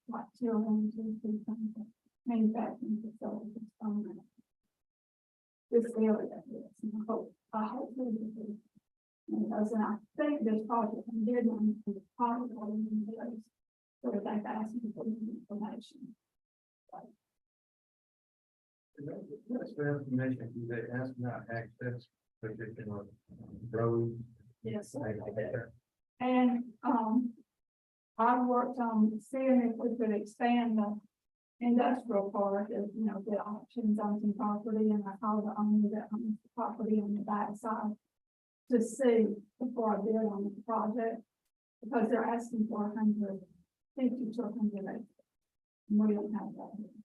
like children to manufacturing facilities from this area. I hope we do. Because I think this project can get them to the part of those where they've asked me for information. That's for information, they asked about access, particular road. Yes. And I worked on seeing if we could expand the industrial park, you know, get options on some property, and I called the owner that owns the property on the backside to see before I bid on the project, because they're asking for 150 to 100 acres. And we don't have that here.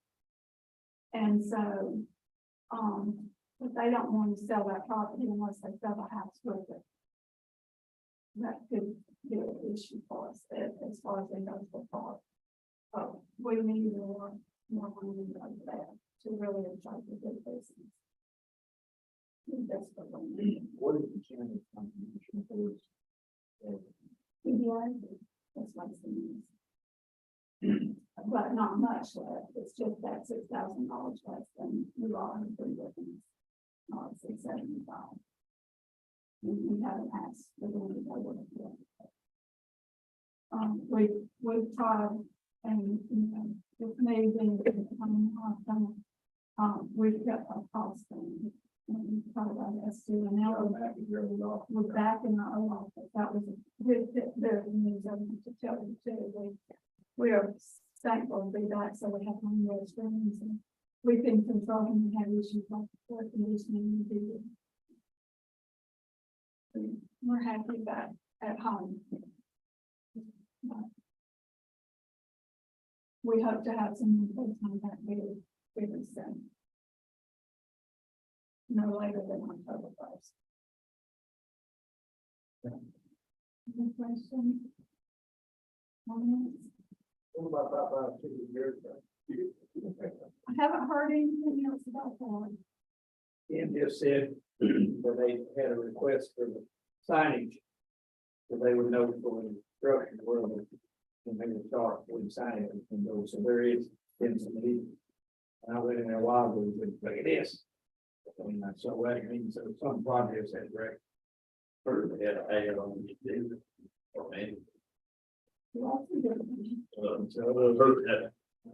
And so, but they don't want to sell that property unless they sell the house with it. That could be an issue for us as far as the industrial park. We need more money like that to really try to get business. That's what we need. What is the chance contribution for this? PBI, that's like some. But not much left, it's just that $6,000 less than we already been looking. $675. We haven't asked, we're going to go with it. We've tried, and, you know, with me being coming off, we've got a cost thing. And we tried our best to, and now we're back in our own office. That was a good, there's news I want to tell you too. We are thankful to be back, so we have one more screens, and we've been controlling, we have issues like air conditioning. We're happy back at home. We hope to have some full-time back very soon. No later than October 1st. Any questions? Comments? What about that 2 years ago? I haven't heard anything else about that. Ian just said that they had a request for the signage. So they would know for the construction world, and they would start with signing and those, so there is been some need. And I went in there a while ago, and look at this. I mean, so that means that some projects had direct. Further, they had to add on to do. Or maybe. Lots of different- So I've heard that. I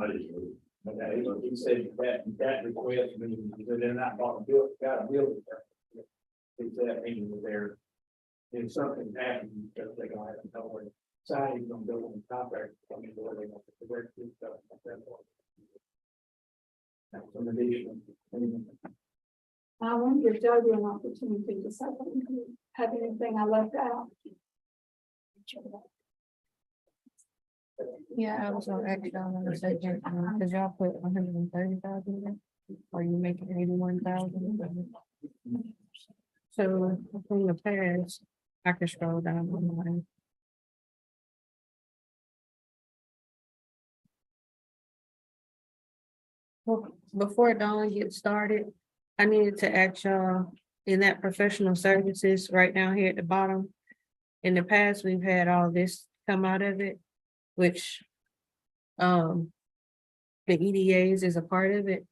just. Okay, so he said that request, meaning that they're not going to build, got a building. Is that meaning that they're, if something happens, because they're gonna have to know where signing from building contract, I mean, where they want to direct this stuff. Like that. That's an additional. I want to give Jody an opportunity to say, have anything I left out? Yeah, I was gonna ask y'all in a second, cause y'all put 130,000 in, are you making 81,000? So from the past, I can scroll down on mine. Well, before Dawn gets started, I needed to ask y'all in that professional services right down here at the bottom. In the past, we've had all this come out of it, which the EDAs is a part of it.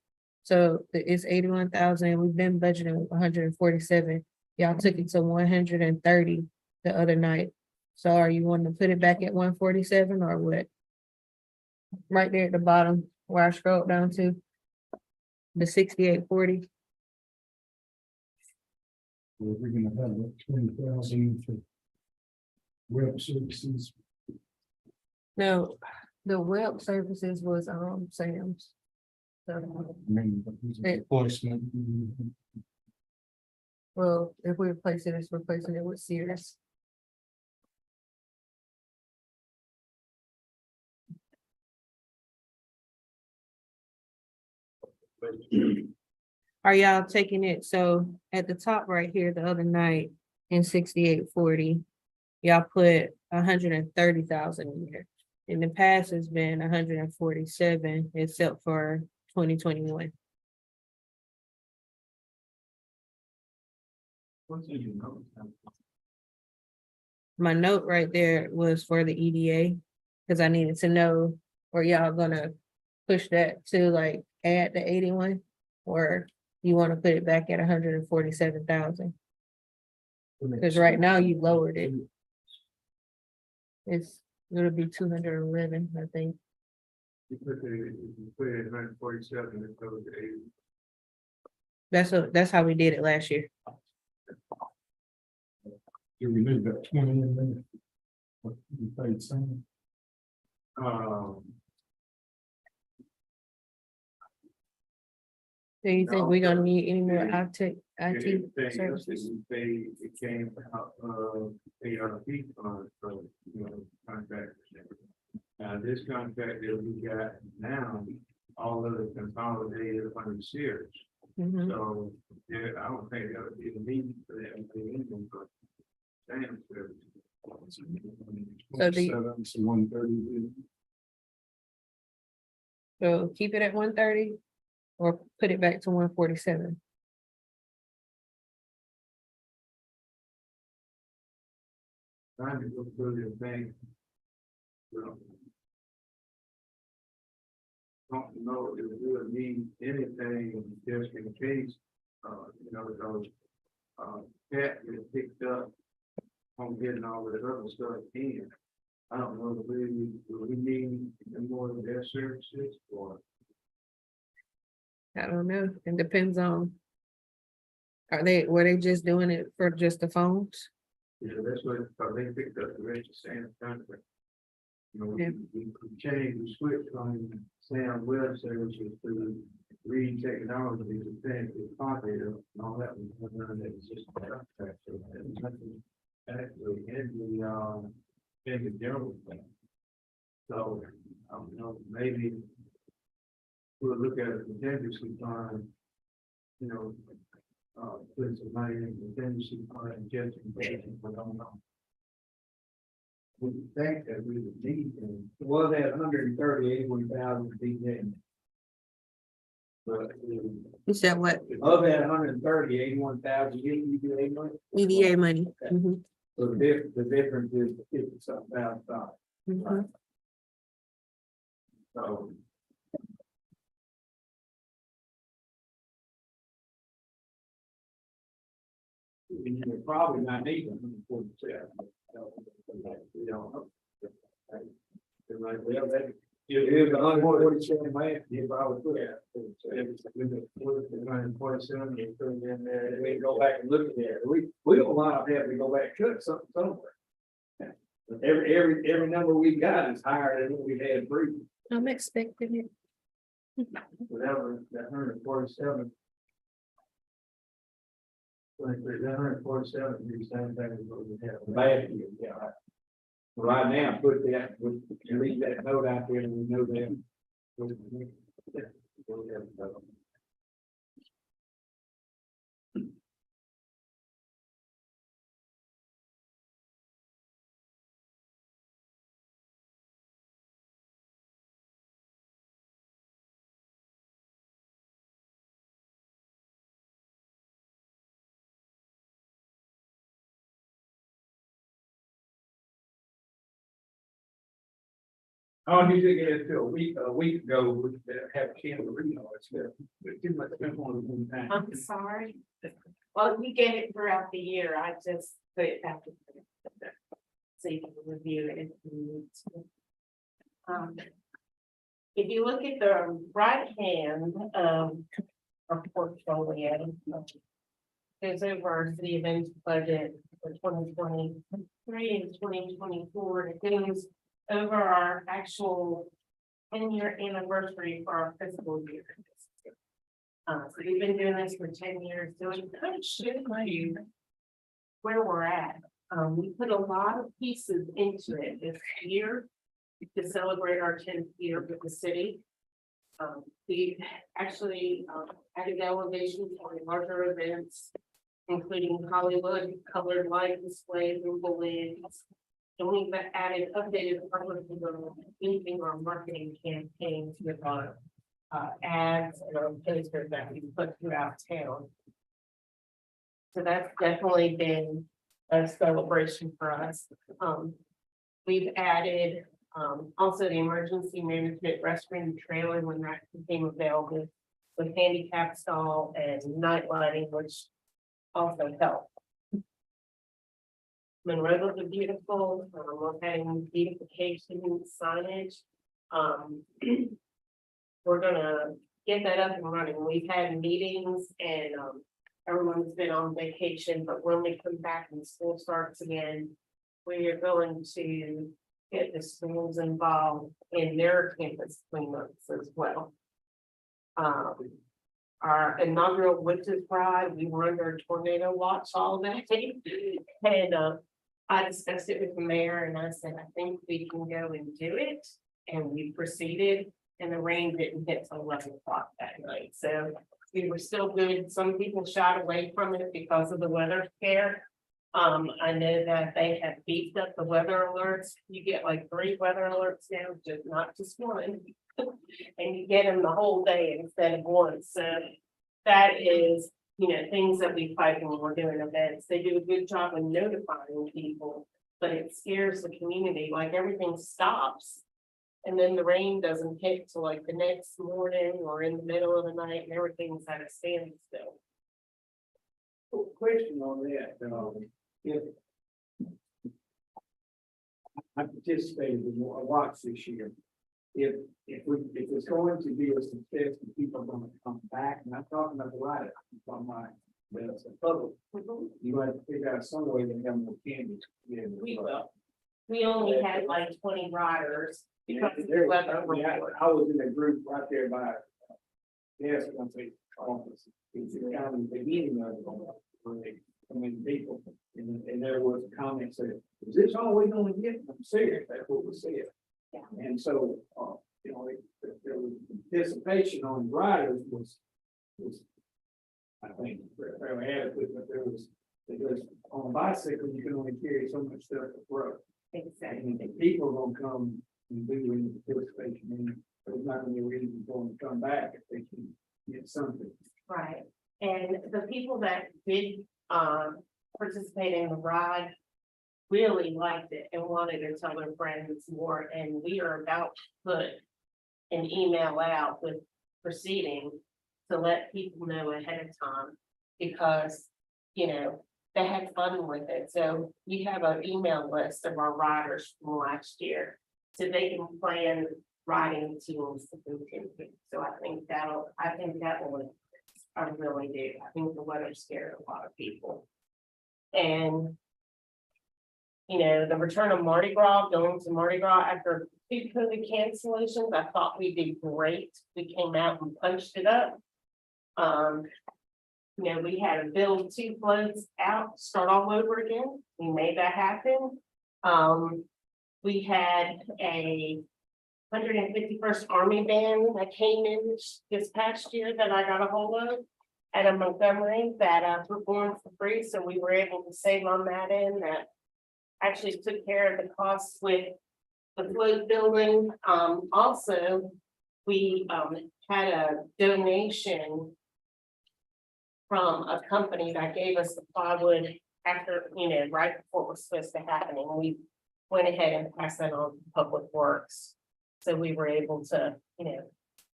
So it's 81,000. We've been budgeting 147. Y'all took it to 130 the other night. So are you wanting to put it back at 147 or what? Right there at the bottom where I scrolled down to the 6840. We're gonna have like 20,000 for web services. No, the web services was Sam's. So, I mean, but there's a It- replacement. well, if we replace it, it's replacing it with Sears. Are y'all taking it? So at the top right here, the other night in 6840, y'all put 130,000 in here. In the past, it's been 147, except for 2021. What's in your notes? My note right there was for the EDA, because I needed to know, were y'all gonna push that to like add the 81? Or you want to put it back at 147,000? Because right now you lowered it. It's gonna be 211, I think. You put it at 147, it goes to 80. That's how we did it last year. Do we need that 20 in there? What you paid some? Do you think we're gonna need any more Yeah. IT Everything else that services? we paid, it came out of ARP fund, so, you know, contractors. and everything. This contract that we got now, all of it consolidated under series. Mhm. So, yeah, I don't think that would be the need for that, but damn, service. So the- 27, so 130. So keep it at 130 or put it back to 147. Trying to go through the thing. Don't know if it really means anything just in case, you know, those, cat get picked up on getting all of the other stuff in. I don't know, do we need more of their services or? I don't know. It depends on. Were they just doing it for just the phones? Yeah, that's what, because they picked up the rest of Sam's contract. You know, Yeah. we changed the switch from Sam Web Services to Reed Technology to finish the content and all that was none of that was just a contract. So that was nothing actually in the general thing. So, you know, maybe we'll look at a contingency fund, you know, put some money in the contingency fund just in case, but don't know. We think that we would need them, Well, that 130,81,000 BJ. but. You said what? Of that 130, 81,000, you do 8 months. EDA money. Okay. Mhm. So the difference is 50-something thousand dollars. Mhm. So. You're probably not needing 147. You know. Well, that, it is 147 last year, but I was good. $147, put it in there. We go back and look at that. We don't want to have to go back and cut something somewhere. But every number we got is higher than what we had previously. I'm expecting it. Whatever, that 147. That 147 would be the same thing as what we have. Last year, yeah. Right now, put that, leave that note out there and we know that. Oh, you did get it a week ago, we have a chance to read all this stuff. But too much stuff on it one time. I'm sorry. Well, we get it throughout the year. I just put it back. So you can review it if you need to. If you look at the right hand of our portfolio, there's over our city events budget for 2023 and 2024. It goes over our actual 10-year anniversary for our fiscal year. So we've been doing this for 10 years, so it kind of shows you where we're at. We put a lot of pieces into it this year to celebrate our 10th year with the city. We actually added elevation for larger events, including Hollywood, colored light displays, and balloons. And we've added updated anything our marketing campaigns with our ads and our posters that we put throughout town. So that's definitely been a celebration for us. We've added also the emergency management restroom trailer when that became available with handicap stall and night lighting, which also helped. Monroeville's a beautiful, we're having beautification signage. We're gonna get that up and running. We've had meetings and everyone's been on vacation, but when we come back and school starts again, we are going to get the schools involved in their campus cleanups as well. Our inaugural witches ride, we were under tornado watch all day. And I discussed it with the mayor and I said, I think we can go and do it. And we proceeded and the rain didn't hit till 11 o'clock that night. So we were still good. Some people shied away from it because of the weather scare. I know that they have beefed up the weather alerts. You get like 3 weather alerts now, just not just one. And you get them the whole day instead of one. So that is, things that we fight when we're doing events. They do a good job of notifying people, but it scares the community, like everything stops. And then the rain doesn't hit till like the next morning or in the middle of the night and everything's at a standstill. Question on that, if I participated in a watch this year, if it's going to be a success, and people are gonna come back, and I'm talking about the writer, I'm talking about the public, you have to figure out some way to have more candy. We will. We only had like 20 riders because of the weather. I was in a group right there by, yes, I'm saying, office. It's kind of the beginning of it, people, and there was a comment said, is this all we're gonna get? I'm serious, that's what we said. Yeah. And so, there was anticipation on riders was, I think, fairly adequate, but there was, because on a bicycle, you can only carry so much stuff to throw. Exactly. And people are gonna come and do any participation, and there's not gonna be a reason for them to come back if they can get something. Right. And the people that did participate in the ride really liked it and wanted to tell their friends more. And we are about to put an email out with proceeding to let people know ahead of time because, they had fun with it. So you have an email list of our riders from last year. So they can plan riding tools to continue. So I think that will, I really do. I think the weather scared a lot of people. And the return of Mardi Gras, going to Mardi Gras after 2 COVID cancellations, I thought we did great. We came out and punched it up. We had to build 2 floats out, start all over again. We made that happen. We had a 151st Army band that came in this past year that I got a hold of at a Montgomery that performed for free. So we were able to save on that end. That actually took care of the costs with the float building. Also, we had a donation from a company that gave us the plywood after, right before it was supposed to happen. And we went ahead and passed that on to Public Works. So we were able to,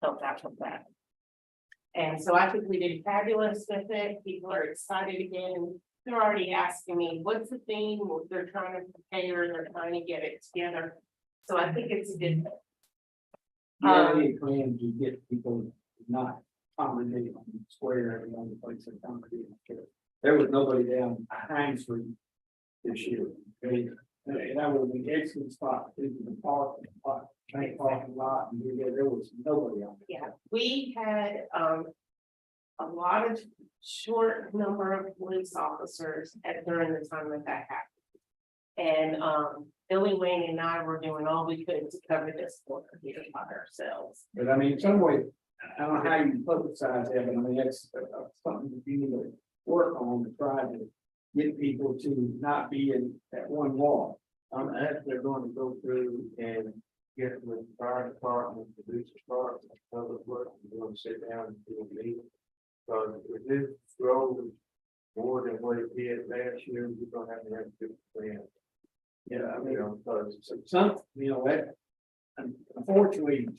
help out with that. And so I think we did fabulous with it. People are excited again. They're already asking me, what's the theme? They're trying to prepare, they're trying to get it together. So I think it's a good thing. Do you have any plans to get people not congregating on the square and on the place that congregate? There was nobody down Hines Street this year. And that was an excellent spot, in the park, parking lot, and there was nobody on it. Yeah, we had a lot of short number of police officers during the time that happened. And Billy Wayne and I were doing all we could to cover this for here by ourselves. But I mean, in some way, I don't know how you publicize that, but I mean, that's something that you need to work on to try to get people to not be in that one wall. As they're going to go through and get with the fire department, the police department, public works, we're going to sit down and do a meeting. Because if this grows more than what it did last year, we're gonna have a good plan. Yeah, I mean, Because some, that, unfortunately,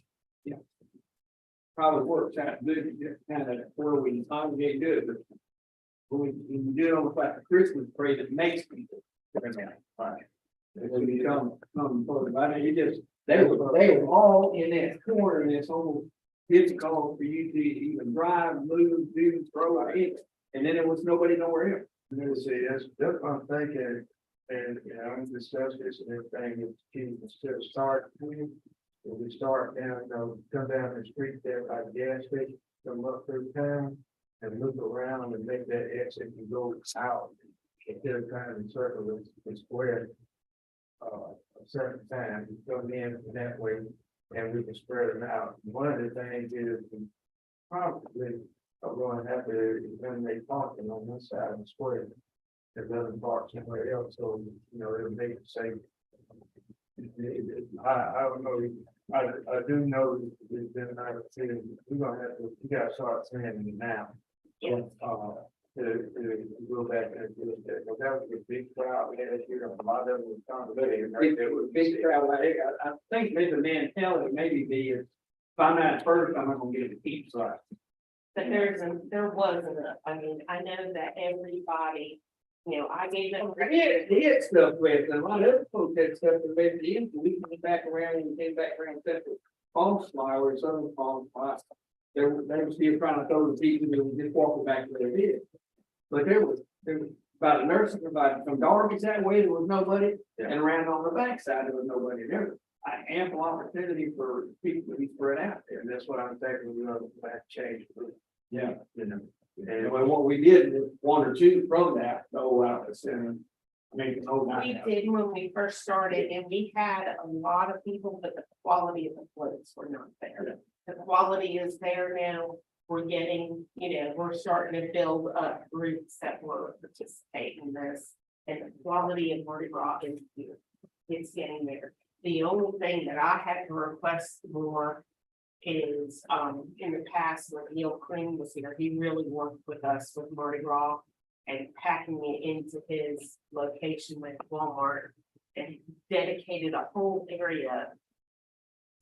probably works out good, kind of where we congregate good, but when you do it on like the Christmas parade, it makes people. Right. When you come for the, I mean, they were all in that corner, and it's almost difficult for you to even drive, move, do, throw it, and then there was nobody nowhere else. you see, that's what I'm thinking. and, you know, discuss this and everything, instead of start, when we start down, you know, come down the street there by the gas station, come up through town and look around and make that exit and go out. Instead of trying to circle the square. A certain time, you come in that way and we can spread them out. One of the things is we probably are going to have to eliminate parking on this side of the square. It doesn't park somewhere else, so, you know, it'll make it safe. I don't know, I do know there's been an opportunity, we're gonna have to, we gotta start saying it now. Yeah. To go back and do that, because that was a big crowd last year, a lot of them was congregating. There was a big crowd like that. I think there's a mentality, maybe if I'm not first, I'm not gonna get a pizza. Right. But there wasn't, I mean, I know that everybody, you know, I gave them. He had stuff with, and a lot of other folks had stuff with at the end, we came back around and came back around, except for false flowers, some false flowers. They were still trying to throw the pizza, and we just walking back where they did. But there was about a nursing provider from Darby's that way, there was nobody, and around on the backside, there was nobody there. Ample opportunity for people to be spread out there, And that's what I'm thinking, we're gonna have to change. yeah. You know, And what we did is one or two from that, go out the center. I mean, We did when we first started, and we had a lot of people, but the quality of the floats were not there. The quality is there now. We're getting, you know, we're starting to build up groups that will participate in this. And the quality of Mardi Gras is here. It's getting there. The only thing that I had to request more is, in the past, when Neil Kling was here, he really worked with us with Mardi Gras and packing it into his location with Walmart and dedicated a whole area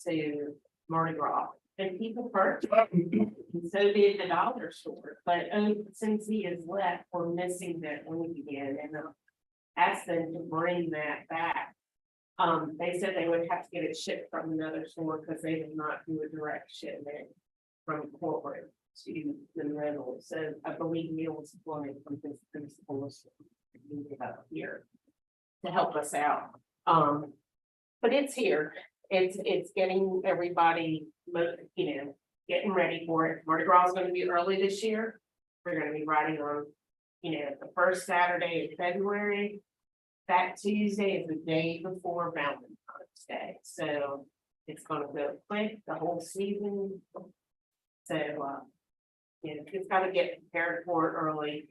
to Mardi Gras. And people purchased, and so did the dollar store, but since he has left, we're missing that link again, and asked them to bring that back. They said they would have to get it shipped from another store because they did not do a direct shipment from corporate to the rental. So I believe Neil was employed from his principals up here to help us out. But it's here. It's getting everybody, you know, getting ready for it. Mardi Gras is going to be early this year. We're going to be riding on, you know, the first Saturday in February. That Tuesday is the day before Valentine's Day, so it's gonna go quick, the whole season. So, you know, it's gotta get prepared for it early.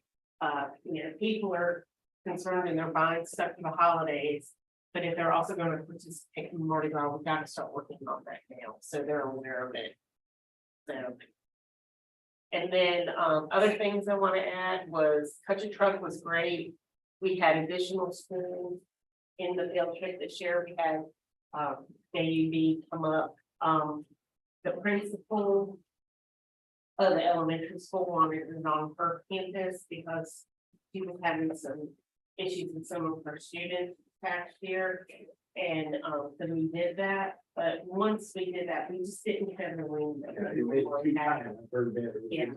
You know, people are concerned and they're buying stuff for the holidays. But if they're also gonna participate in Mardi Gras, we've got to start working on that now, so they're aware of it. So. And then, other things I wanna add was Country Truck was great. We had additional schools in the field trip this year. We had AUB come up. The principal of the elementary school wanted it on her campus because she was having some issues with some of her students past year. And so we did that. But once we did that, we just didn't have the room. Yeah.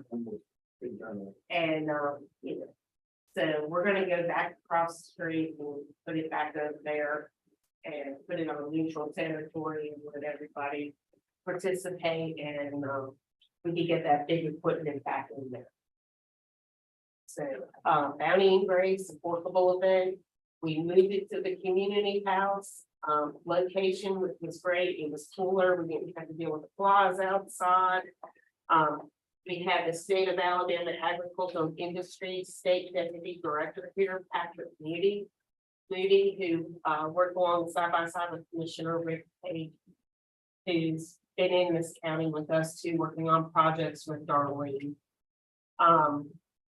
And you know. So we're gonna go back across the street and put it back over there and put it on a neutral territory and let everybody participate and we can get that big equipment back in there. So Bounty and Grace, a portable event, we moved it to the community house location, which was great. It was cooler. We didn't have to deal with the flies outside. We had the state of Alabama Agricultural Industry State Deputy Director here, Patrick Moody, who worked along side by side with Commissioner Rick Page, who's been in this county with us too, working on projects with Darlene.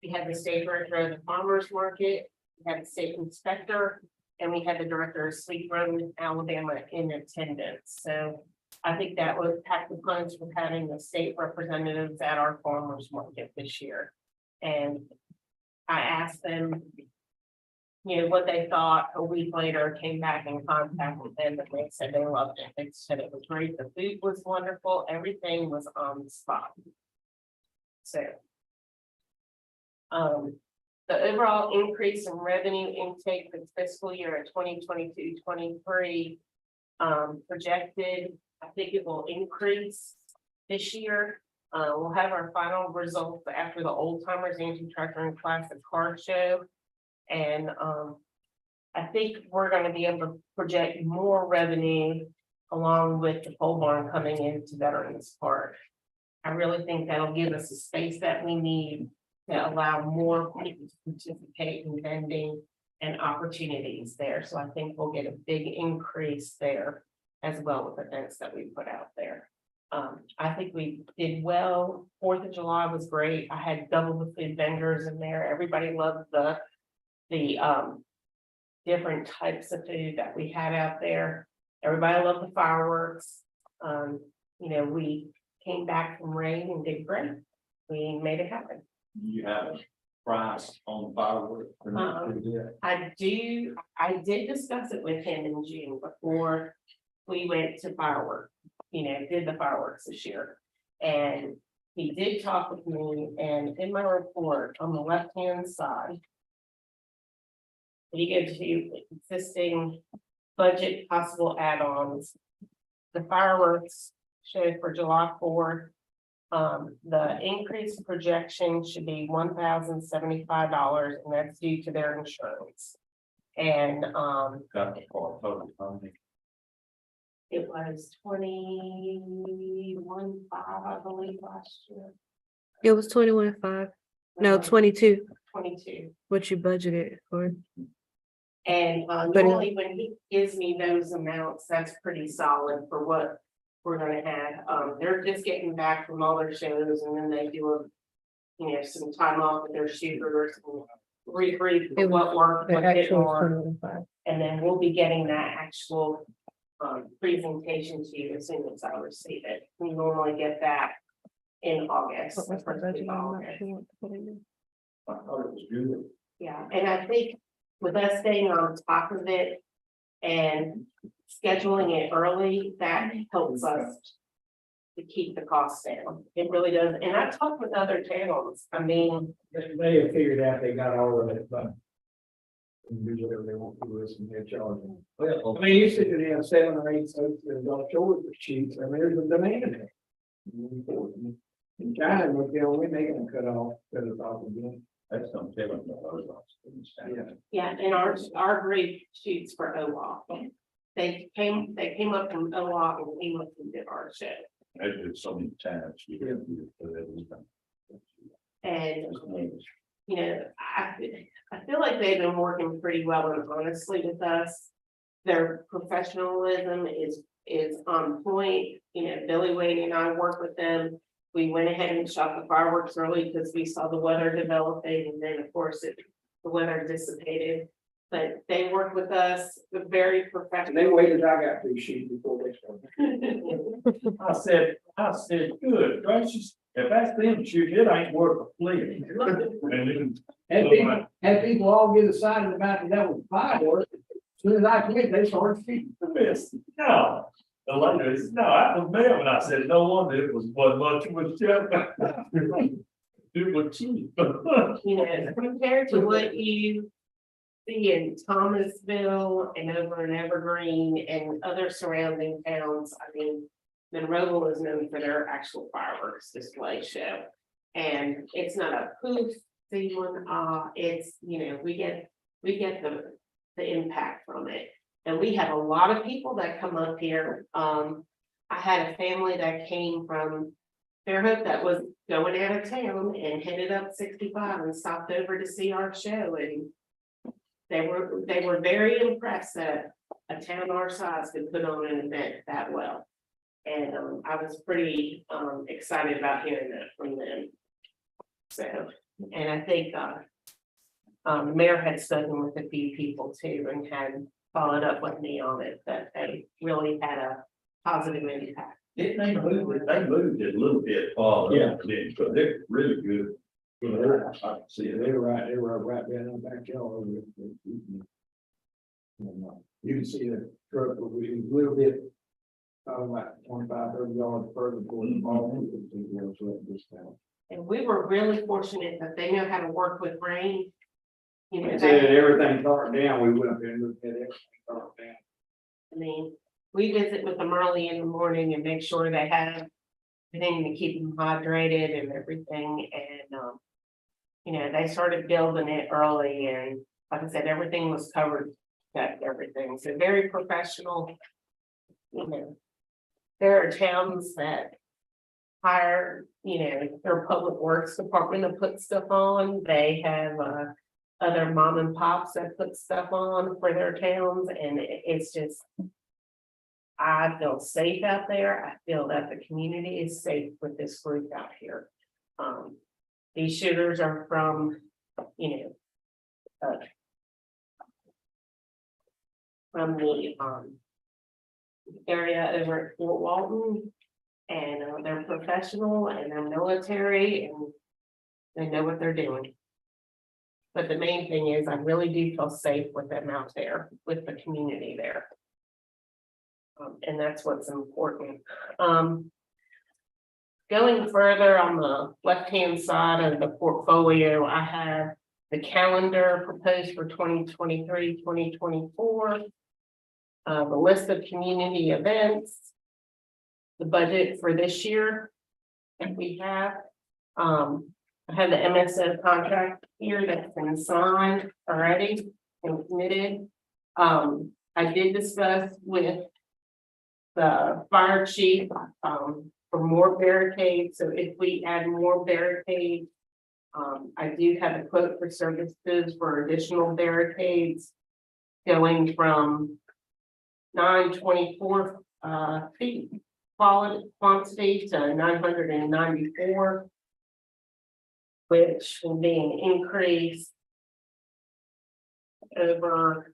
We had the state director of the farmers market, we had the state inspector, and we had the director of Sweet Run, Alabama in attendance. So I think that was packed the punch with having the state representatives at our farmers market this year. And I asked them, you know, what they thought. A week later, came back in contact with them, and they said they loved it. They said it was great. The food was wonderful. Everything was on the spot. So, the overall increase in revenue intake for the fiscal year of 2022-23 projected, I think it will increase this year. We'll have our final results after the Old Timers Anti-Tractor and Classic Car Show. And I think we're gonna be able to project more revenue along with the pole barn coming into Veterans Park. I really think that'll give us the space that we need to allow more people to participate in vending and opportunities there. So I think we'll get a big increase there as well with events that we put out there. I think we did well. 4th of July was great. I had double the food vendors in there. Everybody loved the different types of food that we had out there. Everybody loved the fireworks. You know, we came back from rain and did great. We made it happen. You have a price on fireworks. I did discuss it with him in June before we went to fireworks, did the fireworks this year. And he did talk with me, and in my report on the left-hand side, he gives you existing budget possible add-ons. The fireworks showed for July 4th. The increase projection should be $1,075, and that's due to their insurance. And Got the car total, how many? it was 21.5, I believe, last year. It was 21.5, no, 22, 22. what you budgeted for. And But- normally when he gives me those amounts, that's pretty solid for what we're gonna have. They're just getting back from all their shows, and then they do some time off with their shooters and rebrief It what worked, The what didn't actual work. 21.5. And then we'll be getting that actual presentation to you as soon as I receive it. We normally get that in August. What was the first week budget? of I'm not August. sure what to put in I thought it was good. Yeah, and I think with us staying on top of it and scheduling it early, that helps us to keep the costs down. It really does. And I've talked with other towns. I mean, They have figured out they got all of it, but. They can do whatever they want to with and they're charging. Well, I mean, you sit there and 7 or 8 folks that don't show it with sheets, I mean, there's a demand there. In China, we're only making them cut it off again. that's something telling me. Yeah. yeah, and our group shoots for OWA. They came up from OWA and came up and did our show. I did so many times. And I feel like they've been working pretty well and honestly with us. Their professionalism is on point. Billy Wade and I work with them. We went ahead and shot the fireworks early because we saw the weather developing, and then of course the weather dissipated. But they worked with us, very And they professional. waited, I got 3 sheets before they started. I said, good gracious, if that's them shoot, it ain't worth a flea. And then, Had people all get excited about that was fireworks. As soon as I quit, they started shooting. yes, no, the lady said, no, that was them, and I said, no wonder it was much, it was just. It was cheap. Compared to what you see in Thomasville and over in Evergreen and other surrounding towns, I mean, Monroeville is known for their actual fireworks display show. And it's not a poof, see one, it's, we get the impact from it. And we have a lot of people that come up here. I had a family that came from Fairhope that was going out of town and headed up 65 and stopped over to see our show, and they were very impressed that a town our size could put on an event that well. And I was pretty excited about hearing that from them. So, and I think the mayor had spoken with a few people too and had followed up with me on it, that they really had a positive impact. They moved it a little bit farther. Yeah. But they're really good. I can see it. They were right behind the backyard. You can see the truck was a little bit, like 25-30 yards further toward the ball. And we were really fortunate that they know how to work with rain. You know, They that- said everything dark down, we went up there and looked at everything dark down. I mean, we visit with them early in the morning and make sure they have everything to keep them hydrated and everything, and, you know, they started building it early, and like I said, everything was covered, that everything, so very professional. You know, there are towns that hire, you know, their public works department to put stuff on, they have, other mom and pops that put stuff on for their towns, and it's just. I feel safe out there. I feel that the community is safe with this group out here. These shooters are from, you know, from the, area over at Fort Walton. And they're professional and they're military and they know what they're doing. But the main thing is, I really do feel safe with them out there, with the community there. And that's what's important. Going further on the left-hand side of the portfolio, I have the calendar proposed for 2023, 2024. The list of community events. The budget for this year that we have. I have the MSO contract here that's been signed already and committed. I did discuss with the fire chief, for more barricades, so if we add more barricades. I do have a quote for services for additional barricades. Going from 924 feet quantity to 994. Which will be an increase. Over.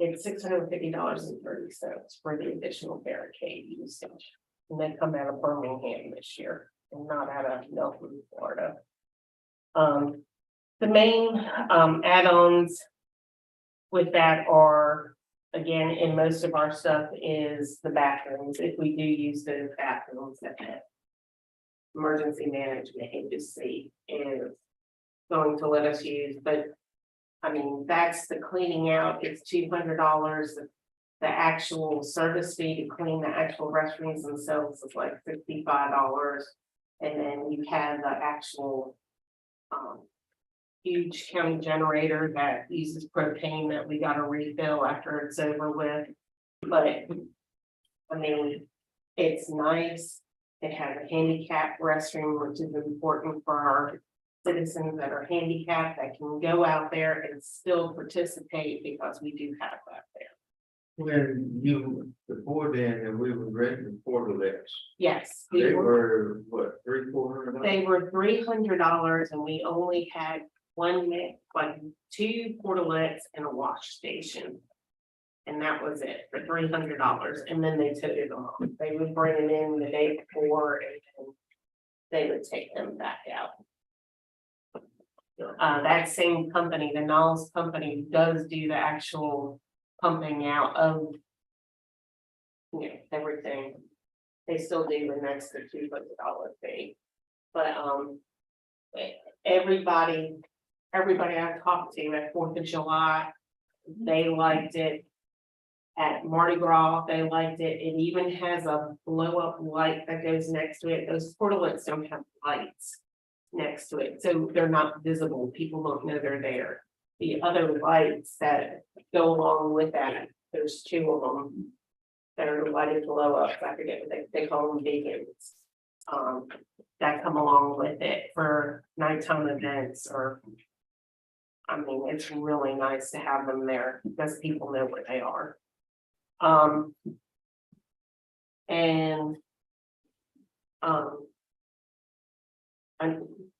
It's $650.30 for the additional barricade usage. And they come out of Birmingham this year and not out of Milton, Florida. The main add-ons with that are, again, in most of our stuff is the bathrooms, if we do use those bathrooms that emergency management agency is going to let us use, but I mean, that's the cleaning out, it's $200. The actual service fee to clean the actual restrooms themselves is like $55. And then you have the actual huge county generator that uses propane that we gotta refill after it's over with. But I mean, it's nice. It has a handicap restroom, which is important for our citizens that are handicapped that can go out there and still participate because we do have that there. When you, before then, and we were renting portalets, Yes. they were, what, $300-400? They were $300 and we only had like 2 portalets and a wash station. And that was it for $300. And then they took it off. They would bring them in the day before and they would take them back out. That same company, the Knowles company, does do the actual pumping out of, you know, everything. They still do the next to $200 fee. But everybody I've talked to at 4th of July, they liked it. At Mardi Gras, they liked it. It even has a blow up light that goes next to it. Those portalets don't have lights next to it, so they're not visible. People don't know they're there. The other lights that go along with that, there's 2 of them that are lighted blow up. I forget what they call them, beacons. That come along with it for nighttime events, or I mean, it's really nice to have them there because people know where they are. I'm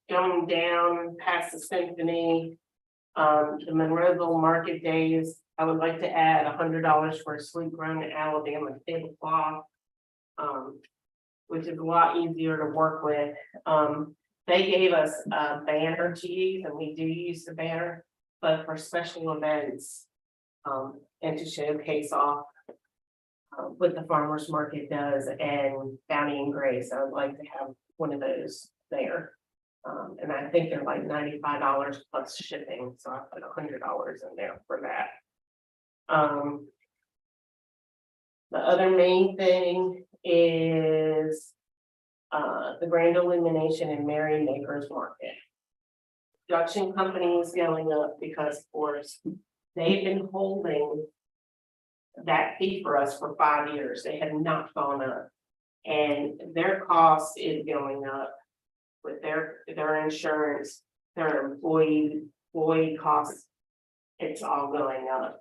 going down past the symphony, the Monroeville market days. I would like to add $100 for a sleek run Alabama tablecloth, which is a lot easier to work with. They gave us a banner to use, and we do use the banner, but for special events, and to showcase off what the farmer's market does and Bounty and Grace. I would like to have one of those there. And I think they're like $95 plus shipping, so I put $100 in there for that. The other main thing is the grand illumination in Mary Maker's Market. Production company is going up because, of course, they've been holding that fee for us for 5 years. They have not gone up. And their cost is going up with their insurance, their employee costs. It's all going up.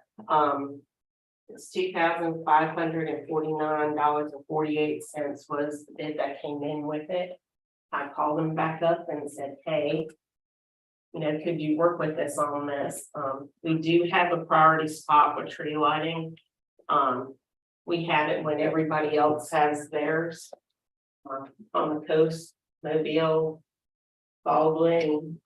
It's $2,549.48 was the bid that came in with it. I called them back up and said, hey, you know, could you work with us on this? We do have a priority spot with tree lighting. We have it when everybody else has theirs. On the coast, Mobile, Baldwin,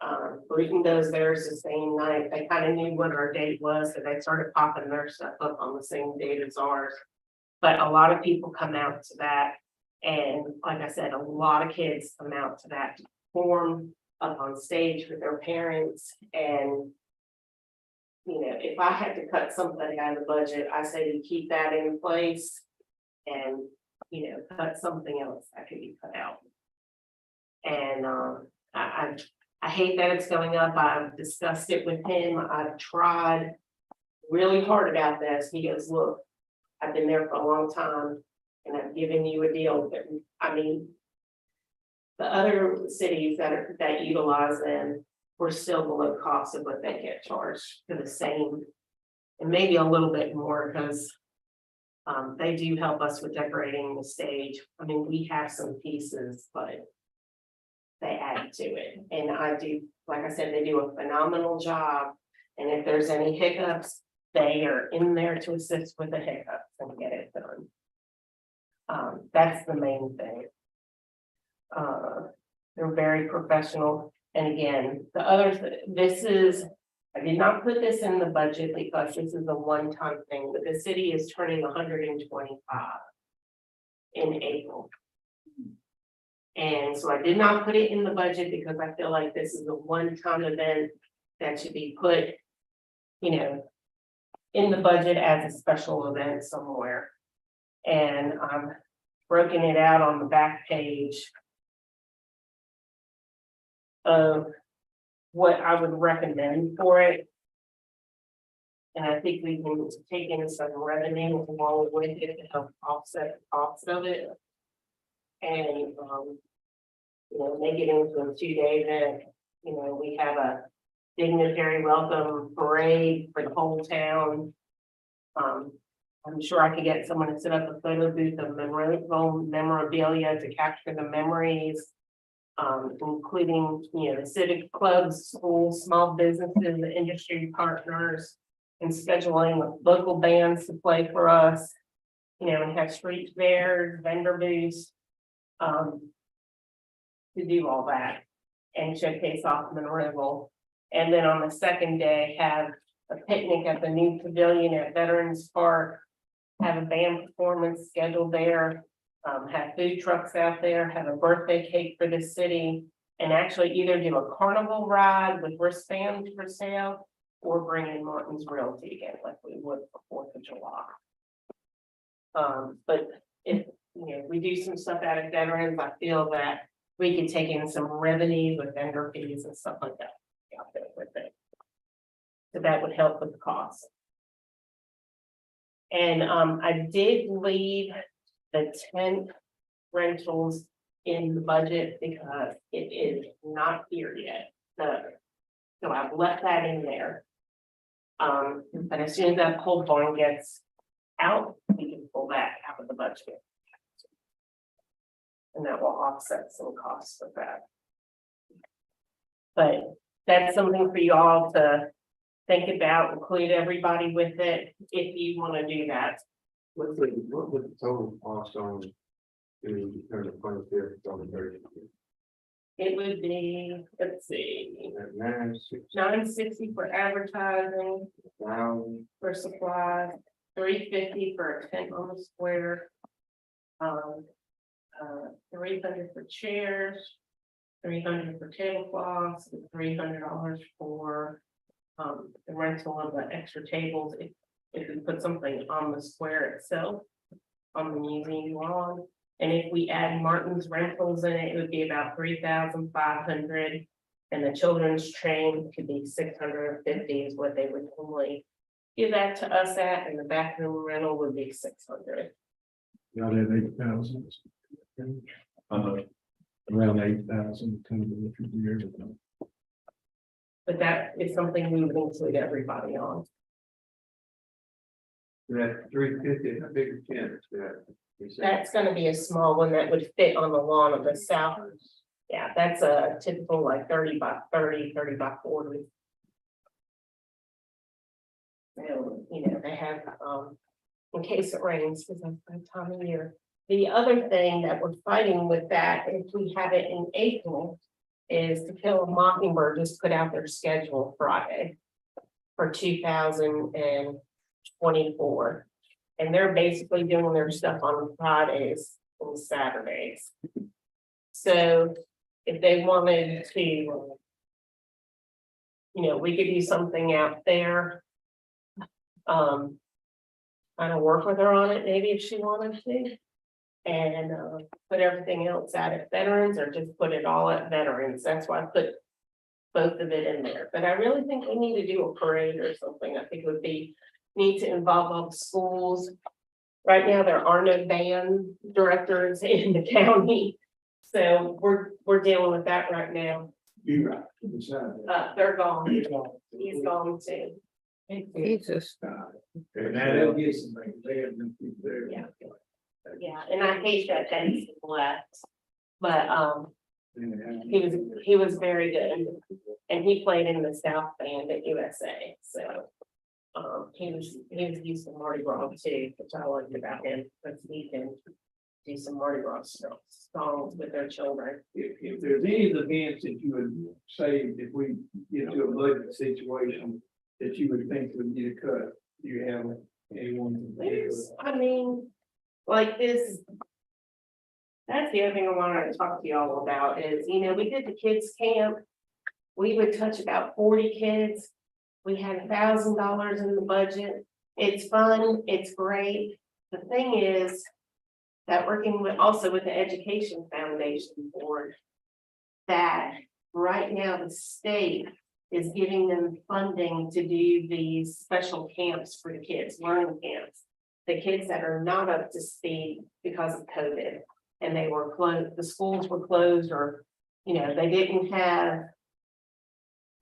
Bruton does theirs the same night. They kind of knew what our date was, so they started popping their stuff up on the same date as ours. But a lot of people come out to that. And like I said, a lot of kids come out to that to perform up on stage with their parents. And, you know, if I had to cut something out of the budget, I say to keep that in place and, you know, cut something else that could be cut out. And I hate that it's going up. I've discussed it with him. I've tried really hard about this. He goes, look, I've been there for a long time and I've given you a deal. But I mean, the other cities that utilize them were still below cost of what they get charged for the same, and maybe a little bit more because they do help us with decorating the stage. I mean, we have some pieces, but they add to it. And I do, like I said, they do a phenomenal job. And if there's any hiccups, they are in there to assist with the hiccups and get it done. That's the main thing. They're very professional. And again, the others, I did not put this in the budget because this is a one-time thing, but the city is turning 125 in April. And so I did not put it in the budget because I feel like this is a one-time event that should be put, you know, in the budget as a special event somewhere. And I've broken it out on the back page of what I would recommend for it. And I think we can take in some revenue along with it to help offset the cost of it. And, you know, make it into a 2-day event. You know, we have a dignitary welcome parade for the whole town. I'm sure I could get someone to set up a photo booth of Monroeville memorabilia to capture the memories. Including, you know, the civic clubs, schools, small businesses, the industry partners, and scheduling local bands to play for us. You know, and have street fairs, vendor booths, to do all that and showcase off Monroeville. And then on the second day, have a picnic at the new pavilion at Veterans Park, have a band performance scheduled there. Have food trucks out there, have a birthday cake for the city, and actually either do a carnival ride with wristbands for sale or bring in Martin's Realty again, like we would for 4th of July. But if, you know, we do some stuff out of veterans, I feel that we could take in some revenue with vendor fees and stuff like that out there with it. So that would help with the cost. And I did leave the tent rentals in the budget because it is not here yet. So I've left that in there. But as soon as that pole barn gets out, we can pull that out of the budget. And that will offset some costs of that. But that's something for you all to think about, include everybody with it, if you want to do that. What would the total cost on to turn the 25th on the 30th? It would be, let's see, At 960, $960 for advertising, for supplies, $350 for a tent on the square. 300 for chairs, 300 for tablecloths, and $300 for the rental of the extra tables if we put something on the square itself, on the museum lawn. And if we add Martin's rentals in it, it would be about 3,500. And the children's train could be 650 is what they would normally give that to us at, and the bathroom rental would be 600. Y'all had 8,000. Around 8,000, kind of a few years ago. But that is something we would include everybody on. That 350, how big a tent is that? That's gonna be a small one that would fit on the lawn of the south. Yeah, that's a typical like 30 by 30, 30 by 40. So, you know, they have, in case it rains, because that's that time of year. The other thing that we're fighting with that, if we have it in April, is To Kill a Mockingbird just put out their schedule Friday for 2024. And they're basically doing their stuff on Fridays and Saturdays. So if they wanted to, you know, we could do something out there. Kind of work with her on it, maybe if she wanted to. And put everything else out at veterans, or just put it all at veterans. That's why I put both of it in there. But I really think we need to do a parade or something. I think it would be need to involve all the schools. Right now, there are no band directors in the county. So we're dealing with that right now. You're right. Beside that. They're gone. He's gone too. Jesus. And that'll get some things there. Yeah. Yeah, and I hate that he's left. But he was very good. And he played in the South Band at USA. So he was used to Mardi Gras too, which I liked about him, because he can do some Mardi Gras songs with their children. If there's any of the events that you would say, if we get to a budget situation, that you would think would need a cut, do you have anyone? in particular? I mean, like this. That's the other thing I wanted to talk to y'all about is, you know, we did the kids camp. We would touch about 40 kids. We had $1,000 in the budget. It's fun, it's great. The thing is that working with also with the Education Foundation Board, that right now the state is giving them funding to do these special camps for the kids, learning camps. The kids that are not up to speed because of COVID, and they were closed, the schools were closed, or, you know, they didn't have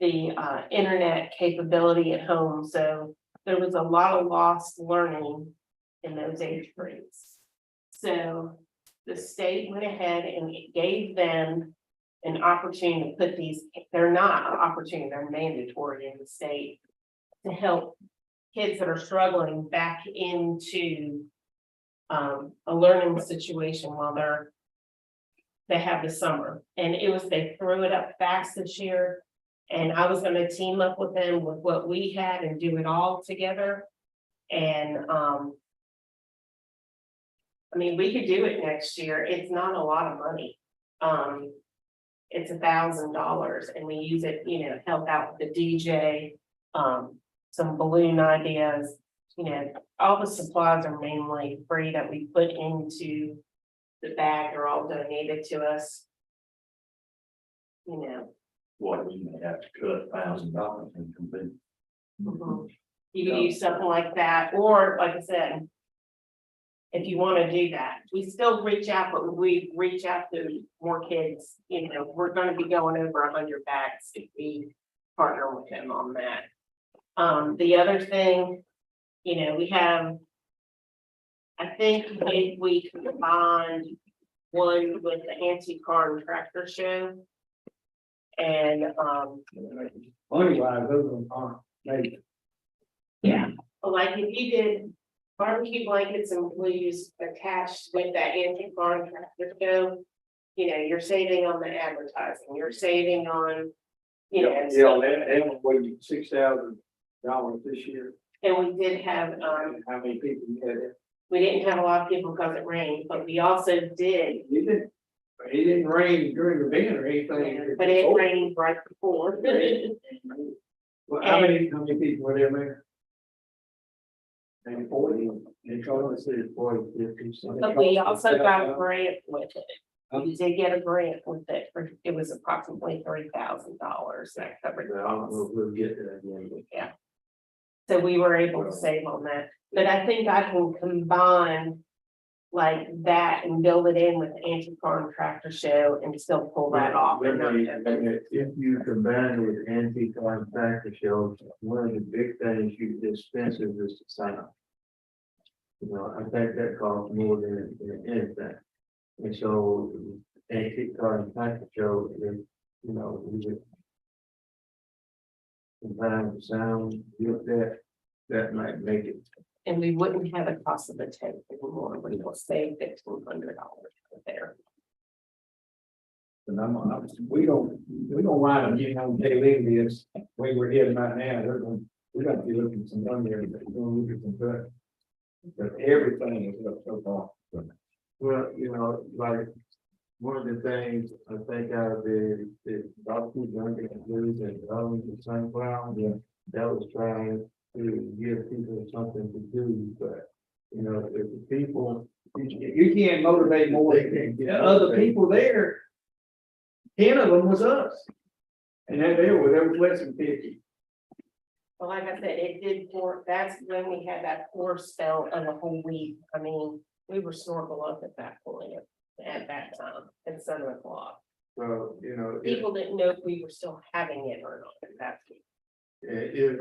the internet capability at home. So there was a lot of lost learning in those age grades. So the state went ahead and it gave them an opportunity to put these, they're not an opportunity, they're mandatory in the state, to help kids that are struggling back into a learning situation while they have the summer. And it was, they threw it up fast this year. And I was gonna team up with them with what we had and do it all together. And I mean, we could do it next year. It's not a lot of money. It's $1,000, and we use it, you know, help out with the DJ, some balloon ideas. You know, all the supplies are mainly free that we put into the bag. They're all donated to us. You know. What we may have to cut $1,000 and complete. You can use something like that, or like I said, if you want to do that, we still reach out, but we reach out to more kids. You know, we're going to be going over 100 bags if we partner with them on that. The other thing, you know, we have, I think if we combined one with the anti-car and tractor show. And Money wise, those aren't maybe. yeah, like if you did barbecue blankets and blues attached with that anti-car and tractor show, you know, you're saving on the advertising, you're saving on, you know. Yeah, that waited $6,000 this year. And we did have, How many people you had there? we didn't have a lot of people because it rained, but we also did, It didn't rain during the event or anything. but it rained right before. Well, how many people were there, Mayor? Maybe 40. They told us it's 40, 50, so. But we also got a grant with it. We did get a grant with it, it was approximately $3,000 that covered the I don't know cost. if we'll get to that again. So we were able to save on that, but I think I can combine like that and build it in with the anti-contractor show and still pull that off. And not have it. If you combine it with anti-car factor shows, one of the big things expensive is the sign. You know, I think that costs more than anything. And so anti-car factor show, you know, we would combine the sound, with that might make it. And we wouldn't have a cost of the tank anymore, we will save $1,500 there. And we don't wind up getting on daily this, we were here right now, we're gonna be looking at some money there, but we're gonna look at some good. But everything is up so far. Well, you know, like, one of the things I think out of the Dr. Duncan Blues and the Sunflower, that was trying to give people something to do, but, you know, if the people. You can't motivate more than the other people there. 10 of them was us. And that there was less than 50. Well, like I said, it did pour, that's when we had that poor spell of the whole week. I mean, we were snorkel up at that point, at that time, at 7 o'clock. So, you know. People didn't know if we were still having it or not at that point.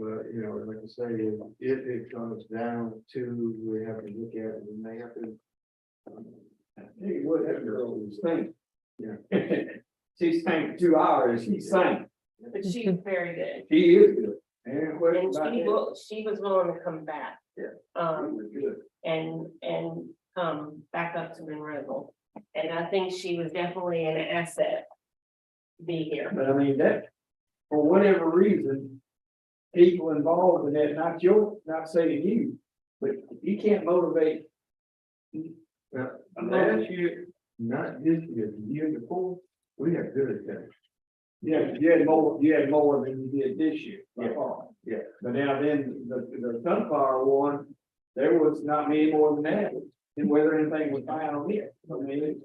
Well, you know, like I say, if it comes down to, we have to look at it, we may have to. Hey, what that girl was saying. Yeah. She sang 2 hours, she sang. But she was very good. She is good. And what And about she was willing to come back. Yeah. Um, good. and come back up to Monroeville. And I think she was definitely an asset to be here. But I mean, that, for whatever reason, people involved in that, not saying you, but you can't motivate. Last year, not this year, the year before, we had good attendance. Yeah, you had more than you did this year. by far. Yeah. But now then, the Sunflower one, there was not many more than that, and whether anything was fine on it. I mean,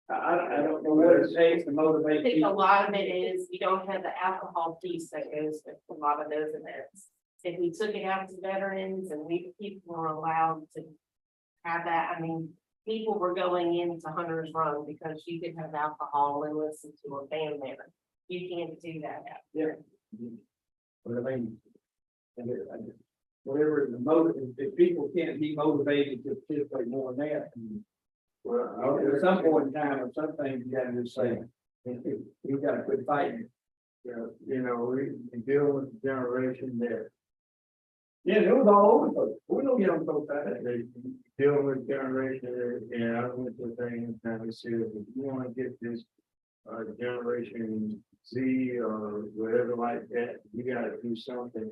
I don't know what it takes to I motivate think a people. lot of it is you don't have the alcohol piece that goes with a lot of those events. If we took it out to veterans and people were allowed to have that, I mean, people were going into Hunter's Run because you could have alcohol and listen to a band there. You can't do that out Yeah. But I mean, whatever the motive, if people can't be motivated to participate more than that. Well, at some point in time, or some things you gotta just say, you gotta quit fighting. You know, we deal with the generation that Yeah, it was all over the place. We don't get on both sides. they deal with generation, and I went to the thing and they said, if you wanna get this generation Z or whatever like that, you gotta do something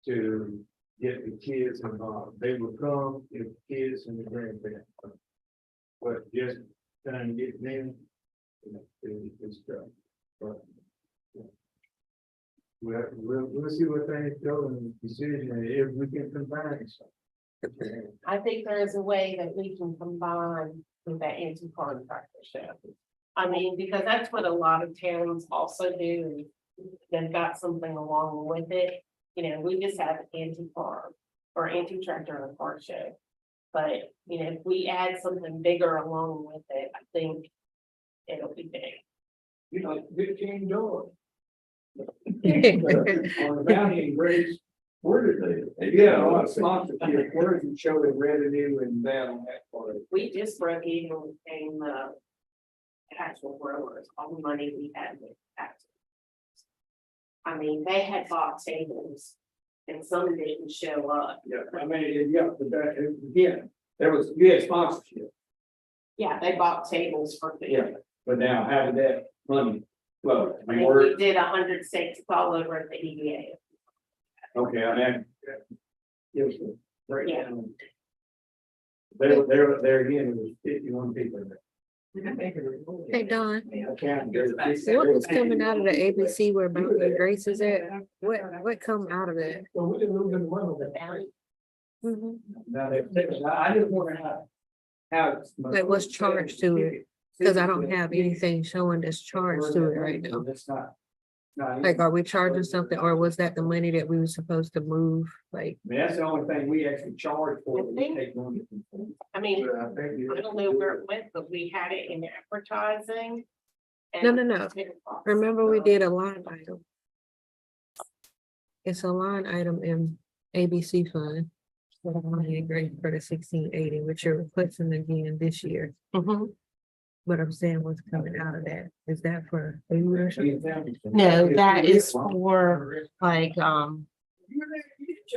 to get the kids involved. They will come if kids and the grandparents come. But just trying to get them, is tough. But we'll see what things go in the decision, and if we can combine something. I think there is a way that we can combine with that anti-contractor show. I mean, because that's what a lot of towns also do. They've got something along with it. You know, we just have anti-farm or anti-tractor and car show. But, you know, if we add something bigger along with it, I think it'll be big. You know, $15. On the bounty and grace, where did they? Yeah, a lot of sponsorship, where does it show the revenue and that on that part? We just broke even with paying the actual growers, all the money we had with taxes. I mean, they had bought tables and some didn't show up. Yeah, I mean, yeah, but that, again, you had sponsorship, Yeah, they bought tables for food. yeah, but now how did that money flow? I mean, we did 100 stakes all over at the EDA. Okay, I mean, Give us a breakdown. There again, it was 51 people there. Hey, Don, I counted. what was coming out of the ABC where Bounty and Grace is at? What come out of that? So we didn't lose any money on that. Mhm. Now, I just wonder how. it's- Like, what's charged to it? Cause I don't have anything showing that's charged to it right now. That's not. I Like, are we charging something or was that the money that we were supposed to move? Like, mean, that's the only thing we actually charge for. I think- Take money. I mean, But I think I don't know where it went, but we had it in advertising. No, and no, no. ticket box. remember we did a line item? It's a line item in ABC fund. For the Bounty and Grace for the 1680, which you're requesting again this year. But I'm saying what's coming out of that, is that for food or something? No, that is for like,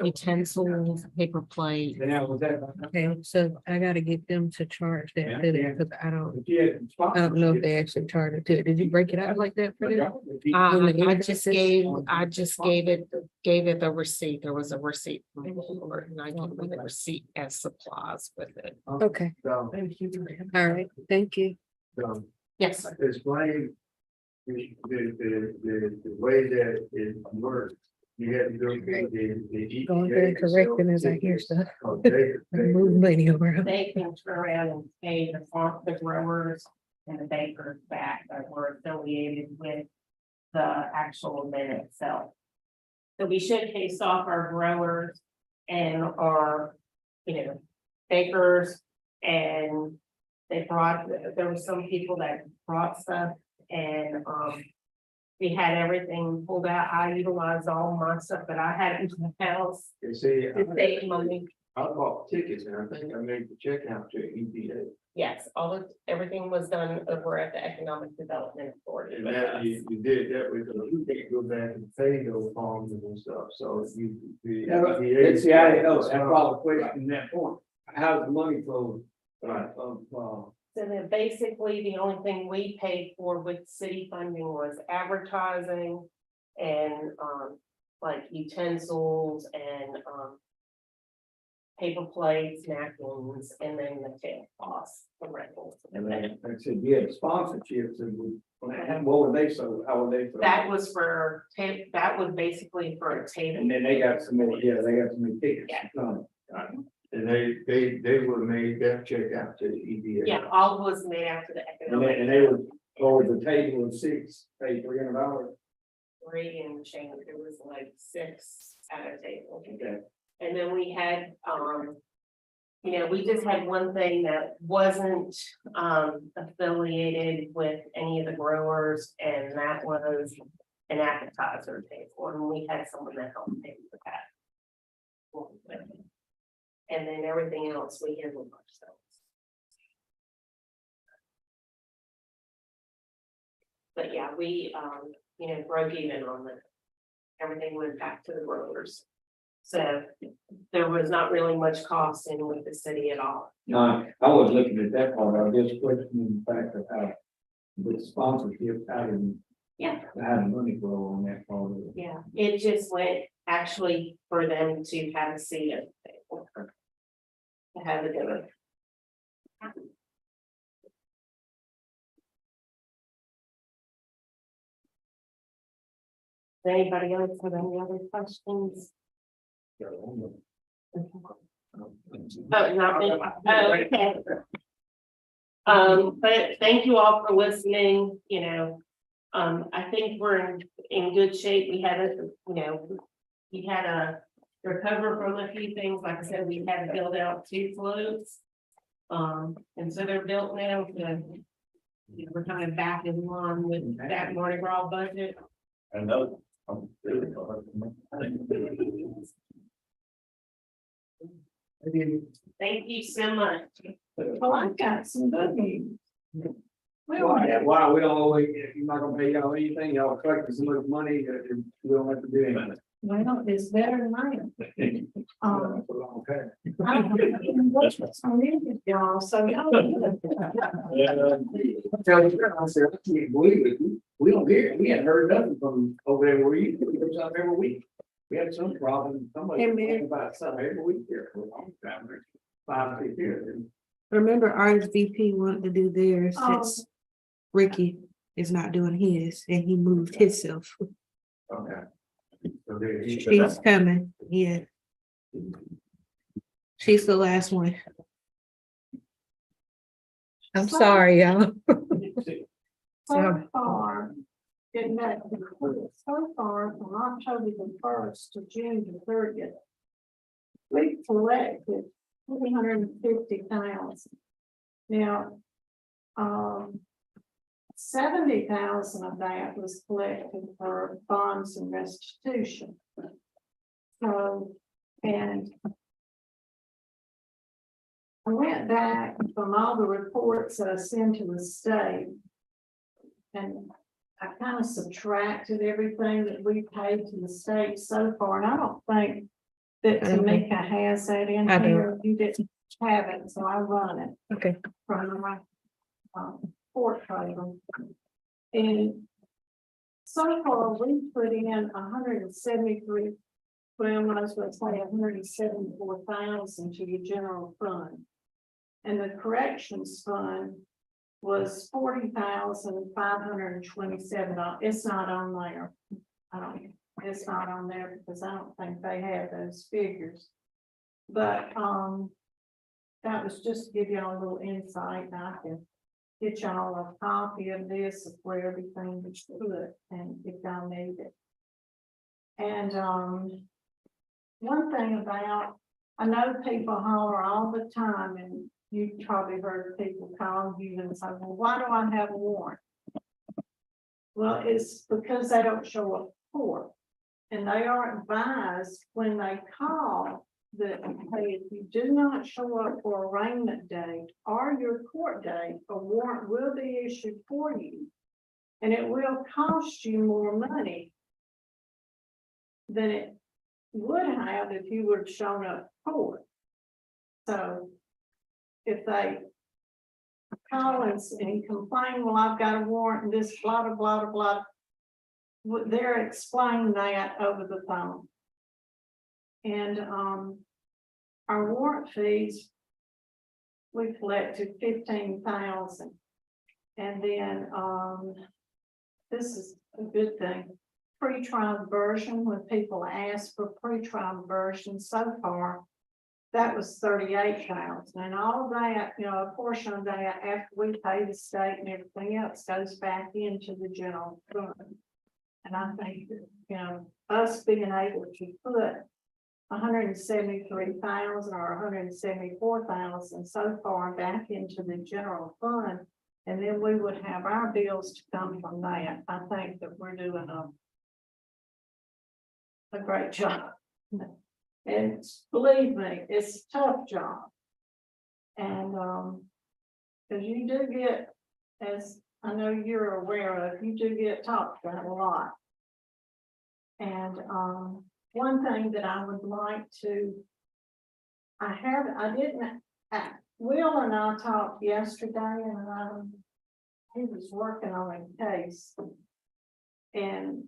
utensils, paper plate. And now was that. Okay, so I gotta get them to charge that to them, cause I don't know if they actually charge it to it. Did you break it out like that for them? I just gave it the receipt. There was a receipt from the board, and I gave them the receipt as supplies with it. Okay, So, all right, thank you. Yes, sir. explain the way that it works. You have to go through the. Going through and correcting as I hear stuff. Oh, they- Move money around. They can turn around and pay the growers and the bakers back that were affiliated with the actual event itself. So we showcased off our growers and our, bakers, and there were some people that brought stuff, and we had everything pulled out. I utilized all my stuff that I had in the house You see, to save money. I bought tickets and I think I made the check out to EPA. Yes, everything was done over at the Economic Development Authority. And with that us. you did that with, you can't go back and pay those forms and stuff, so you. Let's see, I know, that's probably the question in that point. How's the money flow? Right. So then basically, the only thing we paid for with city funding was advertising and like utensils and paper plates, napkins, and then the tail costs, the rentals. And then, like I said, you had sponsorships and what were they, so how were they? That was that was basically for a table. And then they got some more, they got some more tickets. Yeah. And they were made that check out to the EPA. Yeah, all was made after the economic. And they were, over the table of 6, paid $300. Three and change, it was like 6 at a table. Okay. And then we had, we just had one thing that wasn't affiliated with any of the growers, and that was an appetizer table, and we had someone that helped pay for that. And then everything else we handled ourselves. But yeah, we, broke even on the, everything went back to the growers. So there was not really much cost in with the city at all. No, I was looking at that part, I was just questioning the fact of how the sponsorship, how the money flow on that part of it. Yeah, it just went actually for them to have a seat at the table. To have a dinner. Does anybody else have any other questions? Oh, not me. Oh, okay. But thank you all for listening, I think we're in good shape. We had a recover from a few things. Like I said, we had to build out 2 floats. And so they're built now. We're kind of back in line with that Mardi Gras budget. I know. Thank you so much. Well, I've got some good news. Why we don't always, if you're not gonna pay y'all anything, y'all collecting so much money that we don't have to do anything. Well, it's better than I am. Okay. I don't even know what's on it, y'all, so y'all. Tell you, I said, I can't believe it. We don't hear, we hadn't heard nothing from over there where you, it comes up every week. We had some problem, somebody Hey, was Mayor. talking about something every week here for a long time, 5, 6 years. Remember RSVP wanted to do theirs Oh. since Ricky is not doing his and he moved himself. Okay. So there you go. She's coming, yeah. She's the last one. I'm sorry, y'all. So far, so far from October the 1st to June the 30th, we collected 350,000. Now, 70,000 of that was collected for bonds and restitution. So, and I went back from all the reports that I sent to the state. And I kind of subtracted everything that we paid to the state so far, and I don't think that Tamika has that in I don't. here. You didn't have it, so I run it Okay. from my court table. And so far, we put in 173, well, I might as well say 174,000 to your general fund. And the corrections fund was 40,527. It's not on there. It's not on there because I don't think they have those figures. But that was just to give y'all a little insight, and I can get y'all a copy of this of where everything was put, and if y'all need it. And one thing about, I know people holler all the time, and you probably heard people call you and say, well, why do I have a warrant? Well, it's because they don't show up for court. And they are advised when they call that, hey, if you do not show up for arraignment date or your court date, a warrant will be issued for you. And it will cost you more money than it would have if you would have shown up for court. So if they call and complain, well, I've got a warrant and this blah, blah, blah, blah, they're explaining that over the phone. And our warrant fees, we collected 15,000. And then this is a good thing. Pre-trial version, when people ask for pre-trial version so far, that was 38,000, and all that, a portion of that after we pay the state and everything else goes back into the general fund. And I think, us being able to put 173,000 or 174,000 so far back into the general fund, and then we would have our bills to come from that. I think that we're doing a great job. And believe me, it's a tough job. And because you do get, as I know you're aware of, you do get talked about a lot. And one thing that I would like to, Will and I talked yesterday, and he was working on a case. And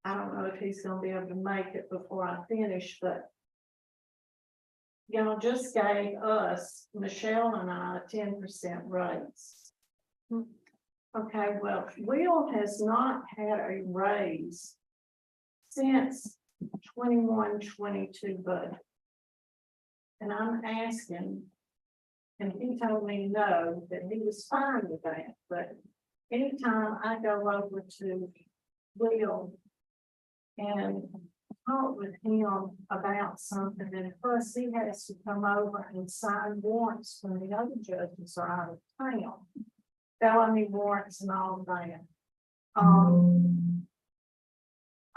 I don't know if he's gonna be able to make it before I finish, but y'all just gave us, Michelle and I, a 10% raise. Okay, well, Will has not had a raise since 21-22 budget. And I'm asking, and he told me no, that he was fine with that, but anytime I go over to Will and talk with him about something, and plus he has to come over and sign warrants when the other judges are out of town, felony warrants and all of that.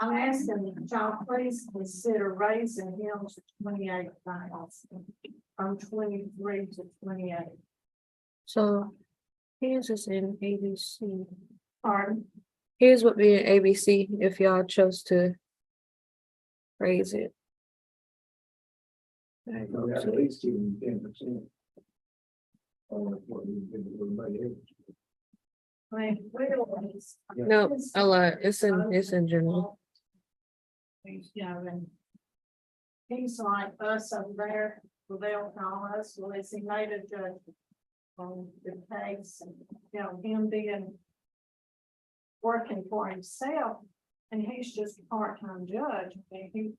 I'm asking that y'all please consider raising him to 28,000 from 23 to 28. So here's is in ABC. Pardon? Here's what be in ABC if y'all chose to raise it. I go We got to- at least give them 10%. What we give everybody else. I mean, Will is. No, a lot. It's in general. And he's like us over there, well, they'll call us, well, is he made a judgment on the case, and, you know, him being working for himself, and he's just a part-time judge, and he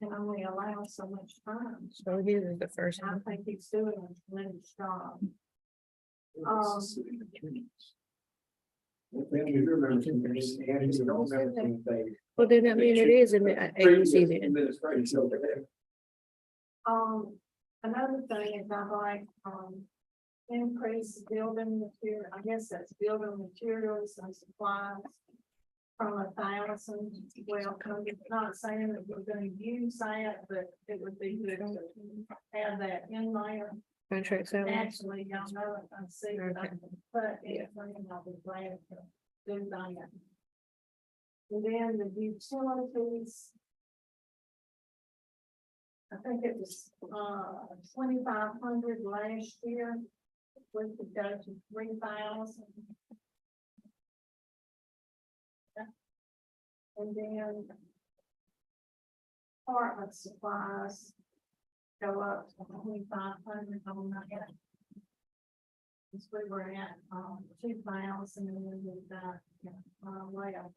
can only allow so much time. So he was the first And I one. think he's doing a tremendous job. Well, then I mean, it is an agency then. Administration over there. Another thing is I like, increase building material, I guess that's building materials and supplies from 1,000, well, I'm not saying that we're gonna use that, but it would be good to have that in there. Contract salary. Actually, y'all know it, I see it, but if I'll be glad to do that. And then the utilities. I think it was 2,500 last year. We could go to 3,000. And then apartment supplies go up to 2,500 on that. Because we were at 2,000 and then we got well.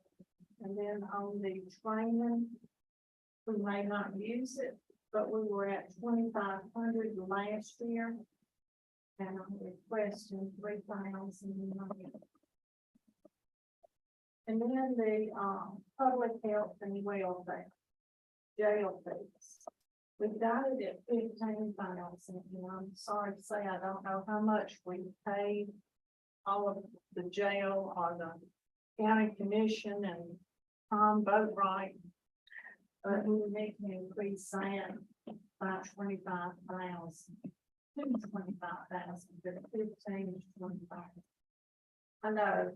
And then on the training, we may not use it, but we were at 2,500 last year. And I'm requesting 3,000. And then the public health and welfare, jail fees. We've got it at 15,000, and I'm sorry to say, I don't know how much we paid all of the jail or the county commission and Tom Boatright. But we need to increase that by 25,000. 25,000, but 15 is 25. I know.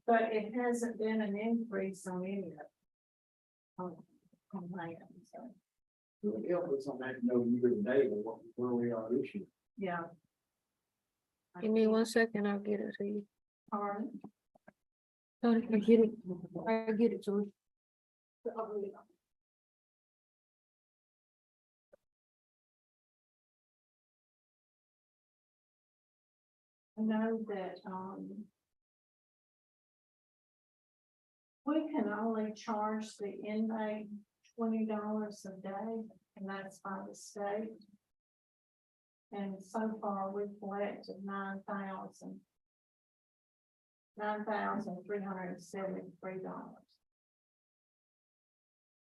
But it hasn't been an increase on any of it. On that, so, Who help us on that, no year to date, or where we are this year? yeah. Give me 1 second, I'll get it to you. All right. I get it. I get it to you. I know that, we can only charge the inmate $20 a day, and that's by the state. And so far, we've collected $9,373.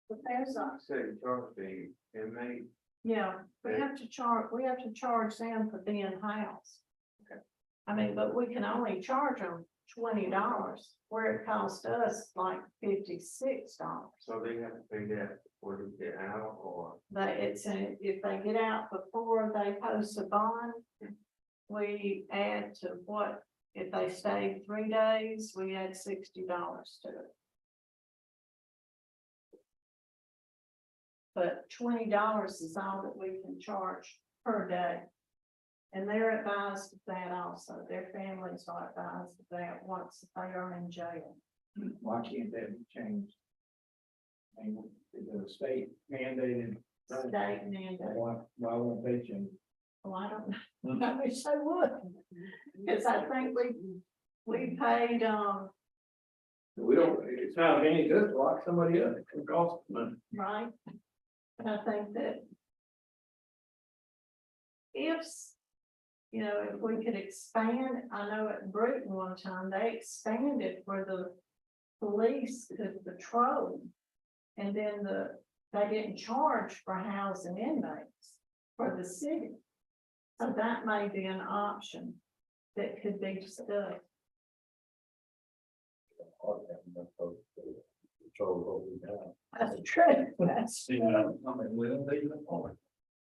But there's a, Say, charge the inmate. yeah, we have to charge them for being housed. I mean, but we can only charge them $20, where it cost us like $56. So they have to pay that before they get out, or But if they get out before they post a bond, we add to what, if they stayed 3 days, we add $60 to it. But $20 is all that we can charge per day. And they're advised of that also. Their families are advised of that once they are in jail. Why can't that be changed? And the state mandated, State mandate. why won't they change? Well, I don't know. I wish they would. Because I think we paid, We don't, it's not any good to lock somebody up, it can cost money. right? And I think that if, you know, if we could expand, I know at Bruton one time, they expanded where the police could patrol. And then they didn't charge for housing inmates for the city. So that may be an option that could be discussed. That's true. That's See, true. I mean, we don't leave it on.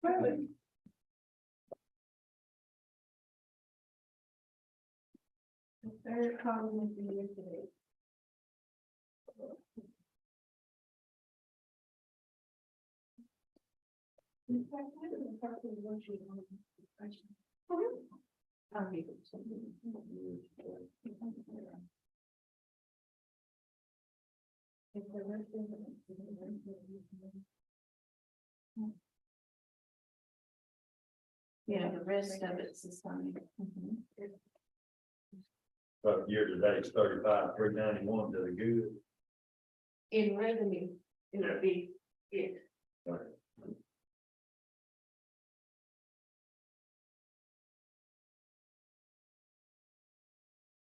Really. Very common in the today. I'll give it to you. Yeah, the rest of it's the same. But year to date, it's 35,391 to the good. In revenue, it would be, it.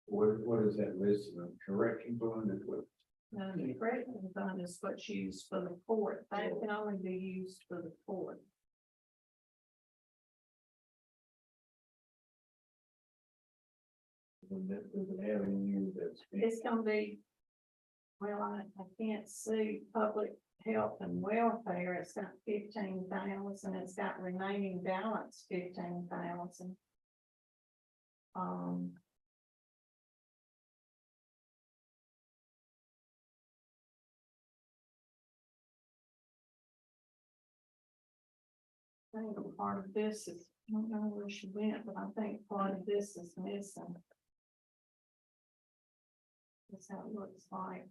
What is that listed on correction fund and what? The correction fund is what's used for the court, that can only be used for the court. It's gonna be, well, I can't see public health and welfare, it's got 15,000, it's got remaining balance 15,000. I think a part of this is, I don't know where she went, but I think part of this is missing. That's how it looks like.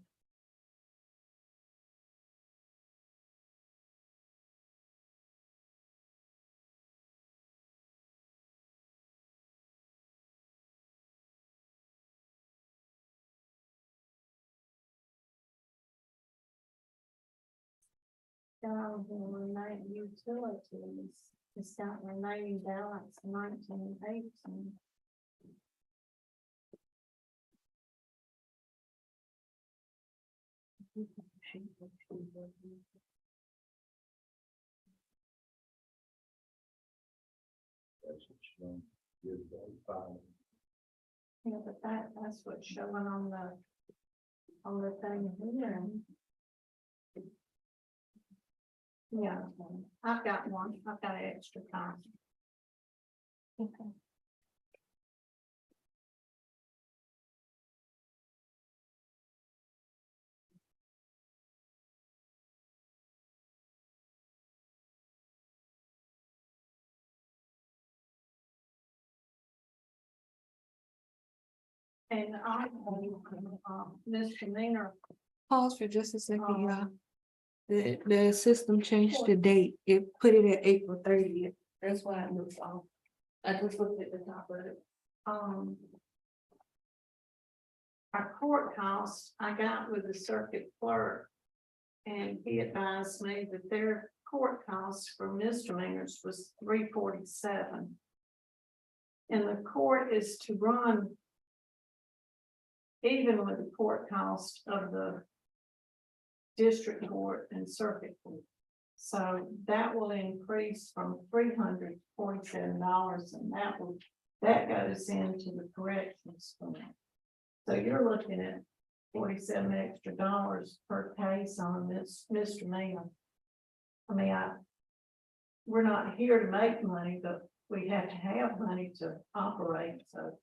Down the remaining utilities, it's got remaining balance 1918. Yeah, but that's what's showing on the thing here. Yeah, I've got one, I've got an extra copy. Okay. And I, misdemeanor. Pause for just a second, y'all. The system changed the date. It put it at April 30th. That's why it looks off. I just looked at the top of it. Our courthouse, I got with the circuit clerk. And he advised me that their court cost for misdemeanors was $347. And the court is to run. Even with the court cost of the district court and circuit court. So that will increase from $347, and that goes into the corrections fund. So you're looking at $47 extra per case on this misdemeanor. I mean, we're not here to make money, but we have to have money to operate, so.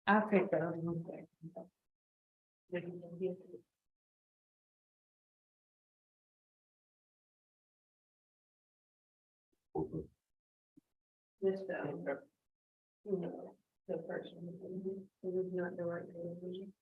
I'll take that other one. This, the person, who was not the right decision.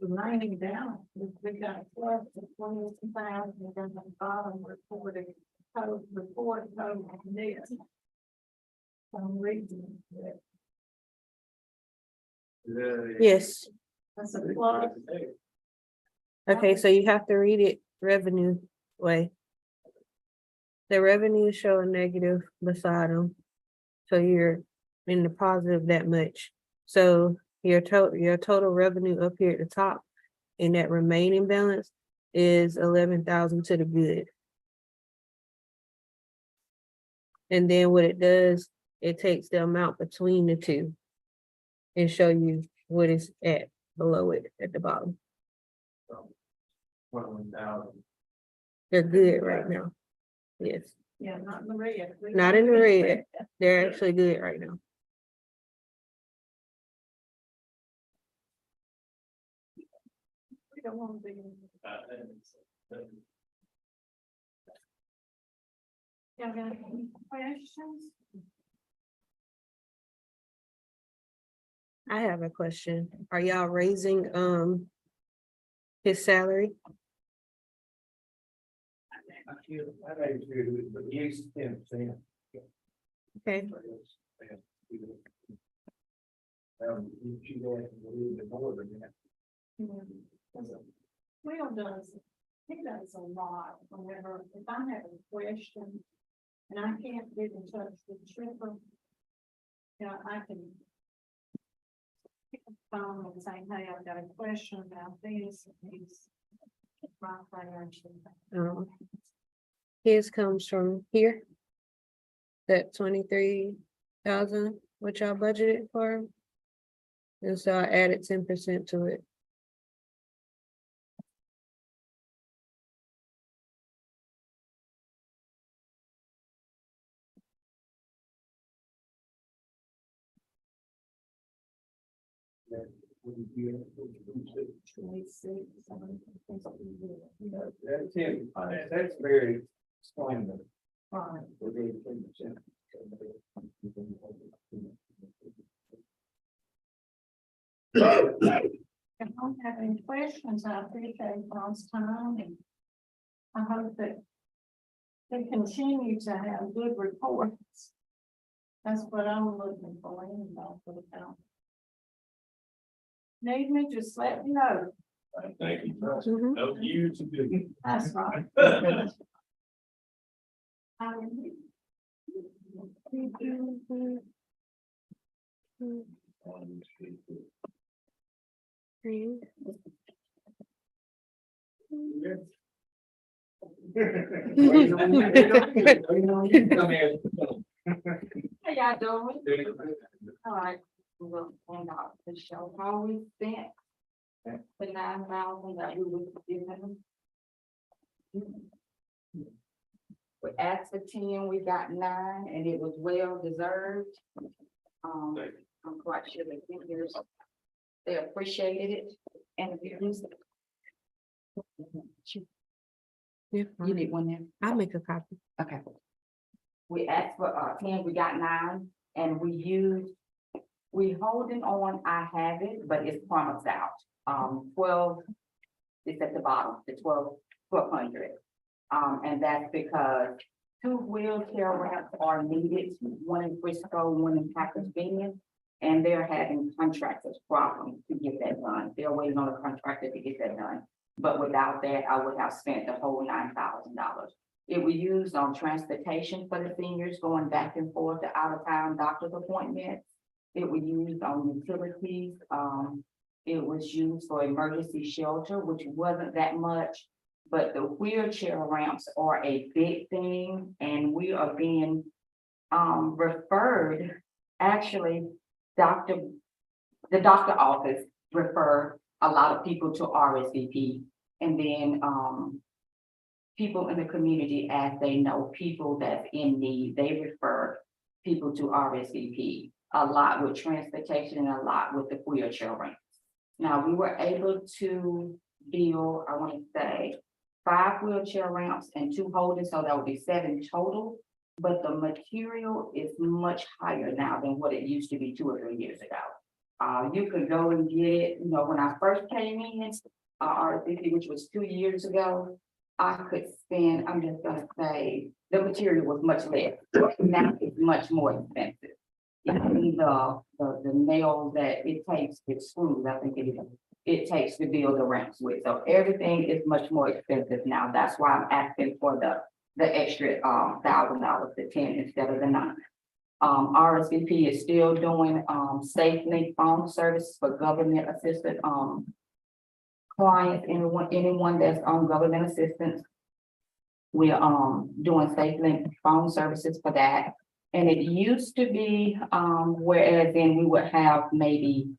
Remaining down, we got plus the 20,000 and then the bottom reported report on this. I'm reading it. Yes, That's a plus. okay, so you have to read it revenue way. The revenue show a negative beside them. So you're in the positive that much. So your total revenue up here at the top in that remaining balance is 11,000 to the good. And then what it does, it takes the amount between the two and show you what is at below it at the bottom. 21,000. They're good right now. Yes, Yeah, not in the red. not in the red. They're actually good right now. We don't want to be. Y'all got any questions? I have a question. Are y'all raising his salary? I do, but use 10%. Okay, You go ahead and leave the board in that. Will does, he does a lot whenever, if I have a question and I can't get in touch with Tripper, you know, I can pick up the phone and say, hey, I've got a question about this, and he's right there. his comes from here. That 23,000, which y'all budgeted for him. And so I added 10% to it. That's very explainable. Right. For the 10%. If you don't have any questions, I appreciate Ron's time and I hope that they continue to have good reports. That's what I'm looking for, anyway, for the county. Need me, just let me know. Thank you. Mhm. Help you to do. That's right. How y'all doing? All right, we'll end out the show, how we spent the 9,000 that we was given. We asked for 10, we got 9, and it was well deserved. I'm quite sure the figures, they appreciated it, and if you use it. Yeah, You need one there? I'll make a copy. Okay. We asked for 10, we got 9, and we holding on, I have it, but it's promised out. 12, it's at the bottom, the 1,200. And that's because 2 wheelchair ramps are needed, one in Frisco, one in Packers Bend, and they're having contractors problems to get that done. They're waiting on a contractor to get that done. But without that, I would have spent the whole $9,000. It was used on transportation for the seniors going back and forth to out of town doctor's appointments. It was used on utilities. It was used for emergency shelter, which wasn't that much. But the wheelchair ramps are a big thing, and we are being referred. Actually, the doctor office refer a lot of people to RSVP, and then people in the community, as they know people that's in need, they refer people to RSVP. A lot with transportation and a lot with the wheelchair ramps. Now, we were able to build, I want to say, 5 wheelchair ramps and 2 holders, so that would be 7 total. But the material is much higher now than what it used to be 2 or 3 years ago. You could go and get it, you know, when I first came in, RCC, which was 2 years ago, I could spend, I'm just gonna say, the material was much less. Now it's much more expensive. Even the nail that it takes, the screws, I think it takes to build the ramps with. So everything is much more expensive now. That's why I'm asking for the extra $1,000, the 10 instead of the 9. RSVP is still doing safe link phone service for government assistant clients, anyone that's on government assistance. We're doing safe link phone services for that. And it used to be whereas then we would have maybe,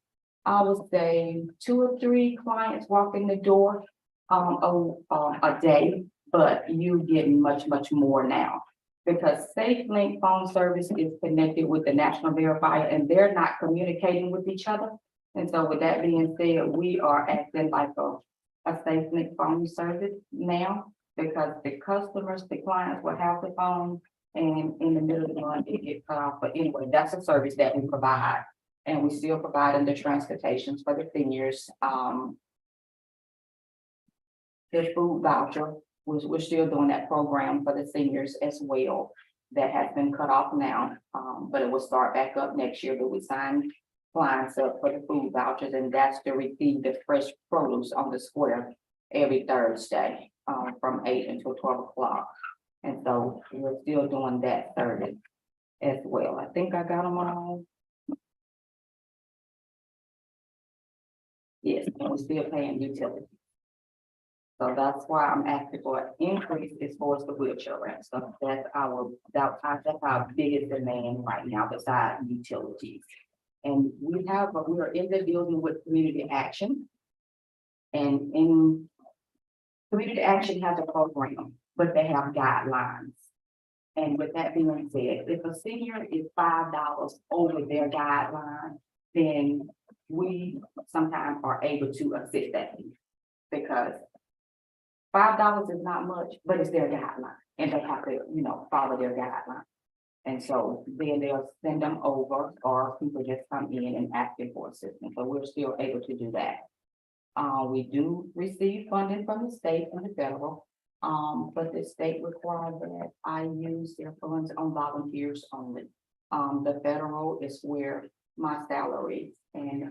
I would say 2 or 3 clients walk in the door a day, but you get much more now. Because SafeLink phone service is connected with the National Verifier and they're not communicating with each other. And so with that being said, we are acting like a SafeLink phone service now because the customers, the clients will have the phone and in the middle of the month it gets cut off. But anyway, that's a service that we provide. And we still provide the transportations for the seniors. The food voucher. We're still doing that program for the seniors as well. That has been cut off now, but it will start back up next year. But we signed clients up for the food vouchers, and that's to receive the fresh produce on the square every Thursday from 8 until 12 o'clock. And so we're still doing that service as well. I think I got them all. Yes, and we're still paying utilities. So that's why I'm asking for an increase as far as the wheelchair ramp. So that's our biggest demand right now besides utilities. And we are in the building with community action. And in community action has a program, but they have guidelines. And with that being said, if a senior is $5 over their guideline, then we sometimes are able to assist that because $5 is not much, but it's their guideline and they have to, follow their guideline. And so then they'll send them over or people just come in and ask for assistance. So we're still able to do that. We do receive funding from the state and the federal, but the state requires that I use their funds on volunteers only. The federal is where my salary and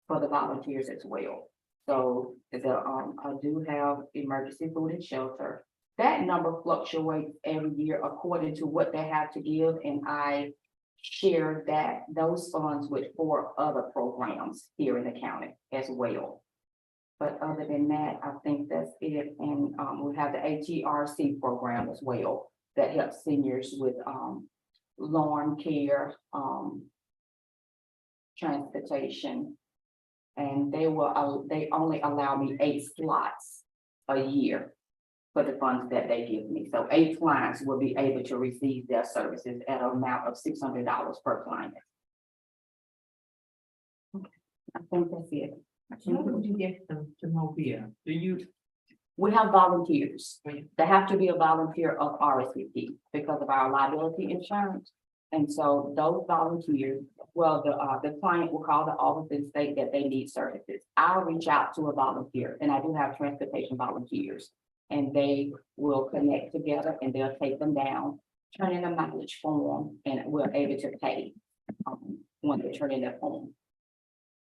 for the volunteers as well. So I do have emergency food and shelter. That number fluctuates every year according to what they have to give, and I share those funds with 4 other programs here in the county as well. But other than that, I think that's it. And we have the ATRC program as well that helps seniors with lawn care, transportation. And they only allow me 8 slots a year for the funds that they give me. So 8 clients will be able to receive their services at an amount of $600 per client. Okay. I think that's it. So how would you get them to Monroeville? We have volunteers. They have to be a volunteer of RSVP because of our liability insurance. And so those volunteers, the client will call the office and state that they need services. I'll reach out to a volunteer, and I do have transportation volunteers, and they will connect together and they'll take them down, turn in a mileage form, and we're able to pay when they turn in their form.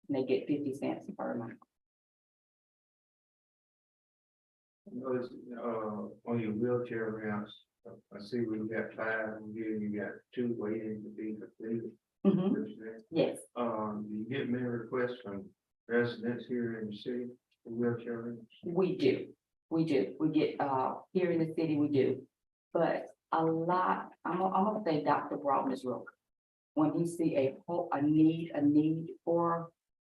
And they get 50 cents per mile. Notice, on your wheelchair ramps, I see we've got 5 here, you got 2 waiting to be completed. Yes. Do you get many requests from residents here in the city for wheelchair ramps? We do. We get, here in the city, we do. But a lot, I'm gonna say Dr. Broughton is real. When he see a need for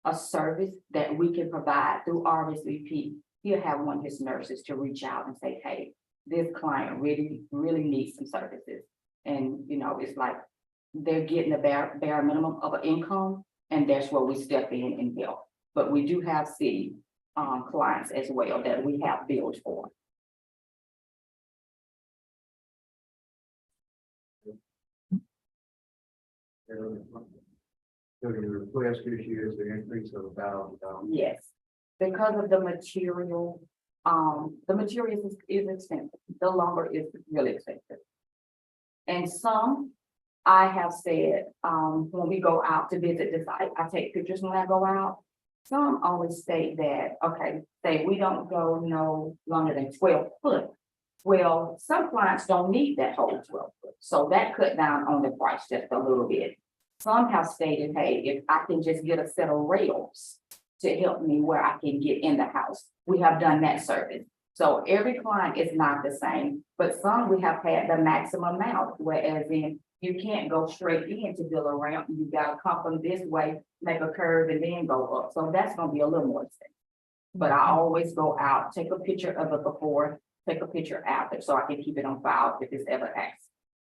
a service that we can provide through RSVP, he'll have one of his nurses to reach out and say, hey, this client really needs some services. And, it's like they're getting a bare minimum of an income, and that's where we step in and help. But we do have city clients as well that we have billed for. So the request this year is the increase of $1,000. Yes, because of the material the material is expensive, the lumber is really expensive. And some, I have said, when we go out to visit the site, I take pictures when I go out. Some always state that, okay, say we don't go no longer than 12 foot. Well, some clients don't need that whole 12 foot, so that cut down on the price just a little bit. Some have stated, hey, if I can just get a set of rails to help me where I can get in the house, we have done that service. So every client is not the same, but some we have had the maximum amount, whereas in you can't go straight in to build a ramp. You gotta come from this way, make a curve and then go up. So that's gonna be a little more expensive. But I always go out, take a picture of it before, take a picture after, so I can keep it on file if it's ever asked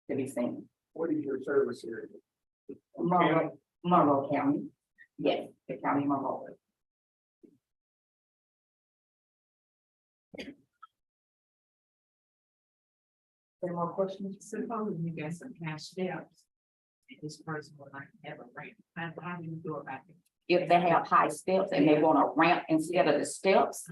to be seen. What is your service area? Monroe County, yes, the county of Monroe. Any more questions? Suppose you get some cash steps. And this person will not have a ramp. How do you do about it? If they have high steps and they want a ramp instead of the steps,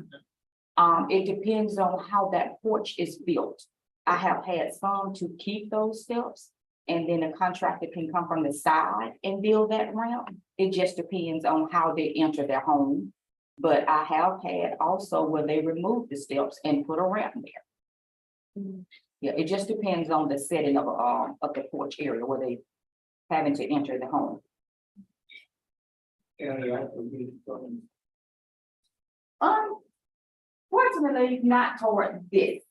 it depends on how that porch is built. I have had some to keep those steps, and then a contractor can come from the side and build that ramp. It just depends on how they enter their home. But I have had also where they remove the steps and put a ramp there. Yeah, it just depends on the setting of the porch area where they having to enter the home. Fortunately, not toward this.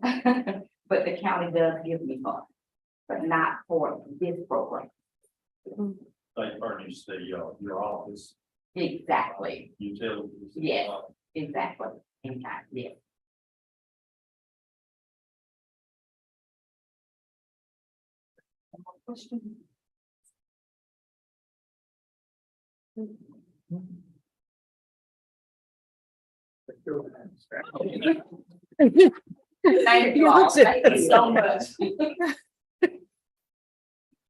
But the county does give me funds, but not for this program. They furnish the, your office, Exactly, utilities. Yes. exactly, yeah. Any more questions? Thank you all. Thank you so much.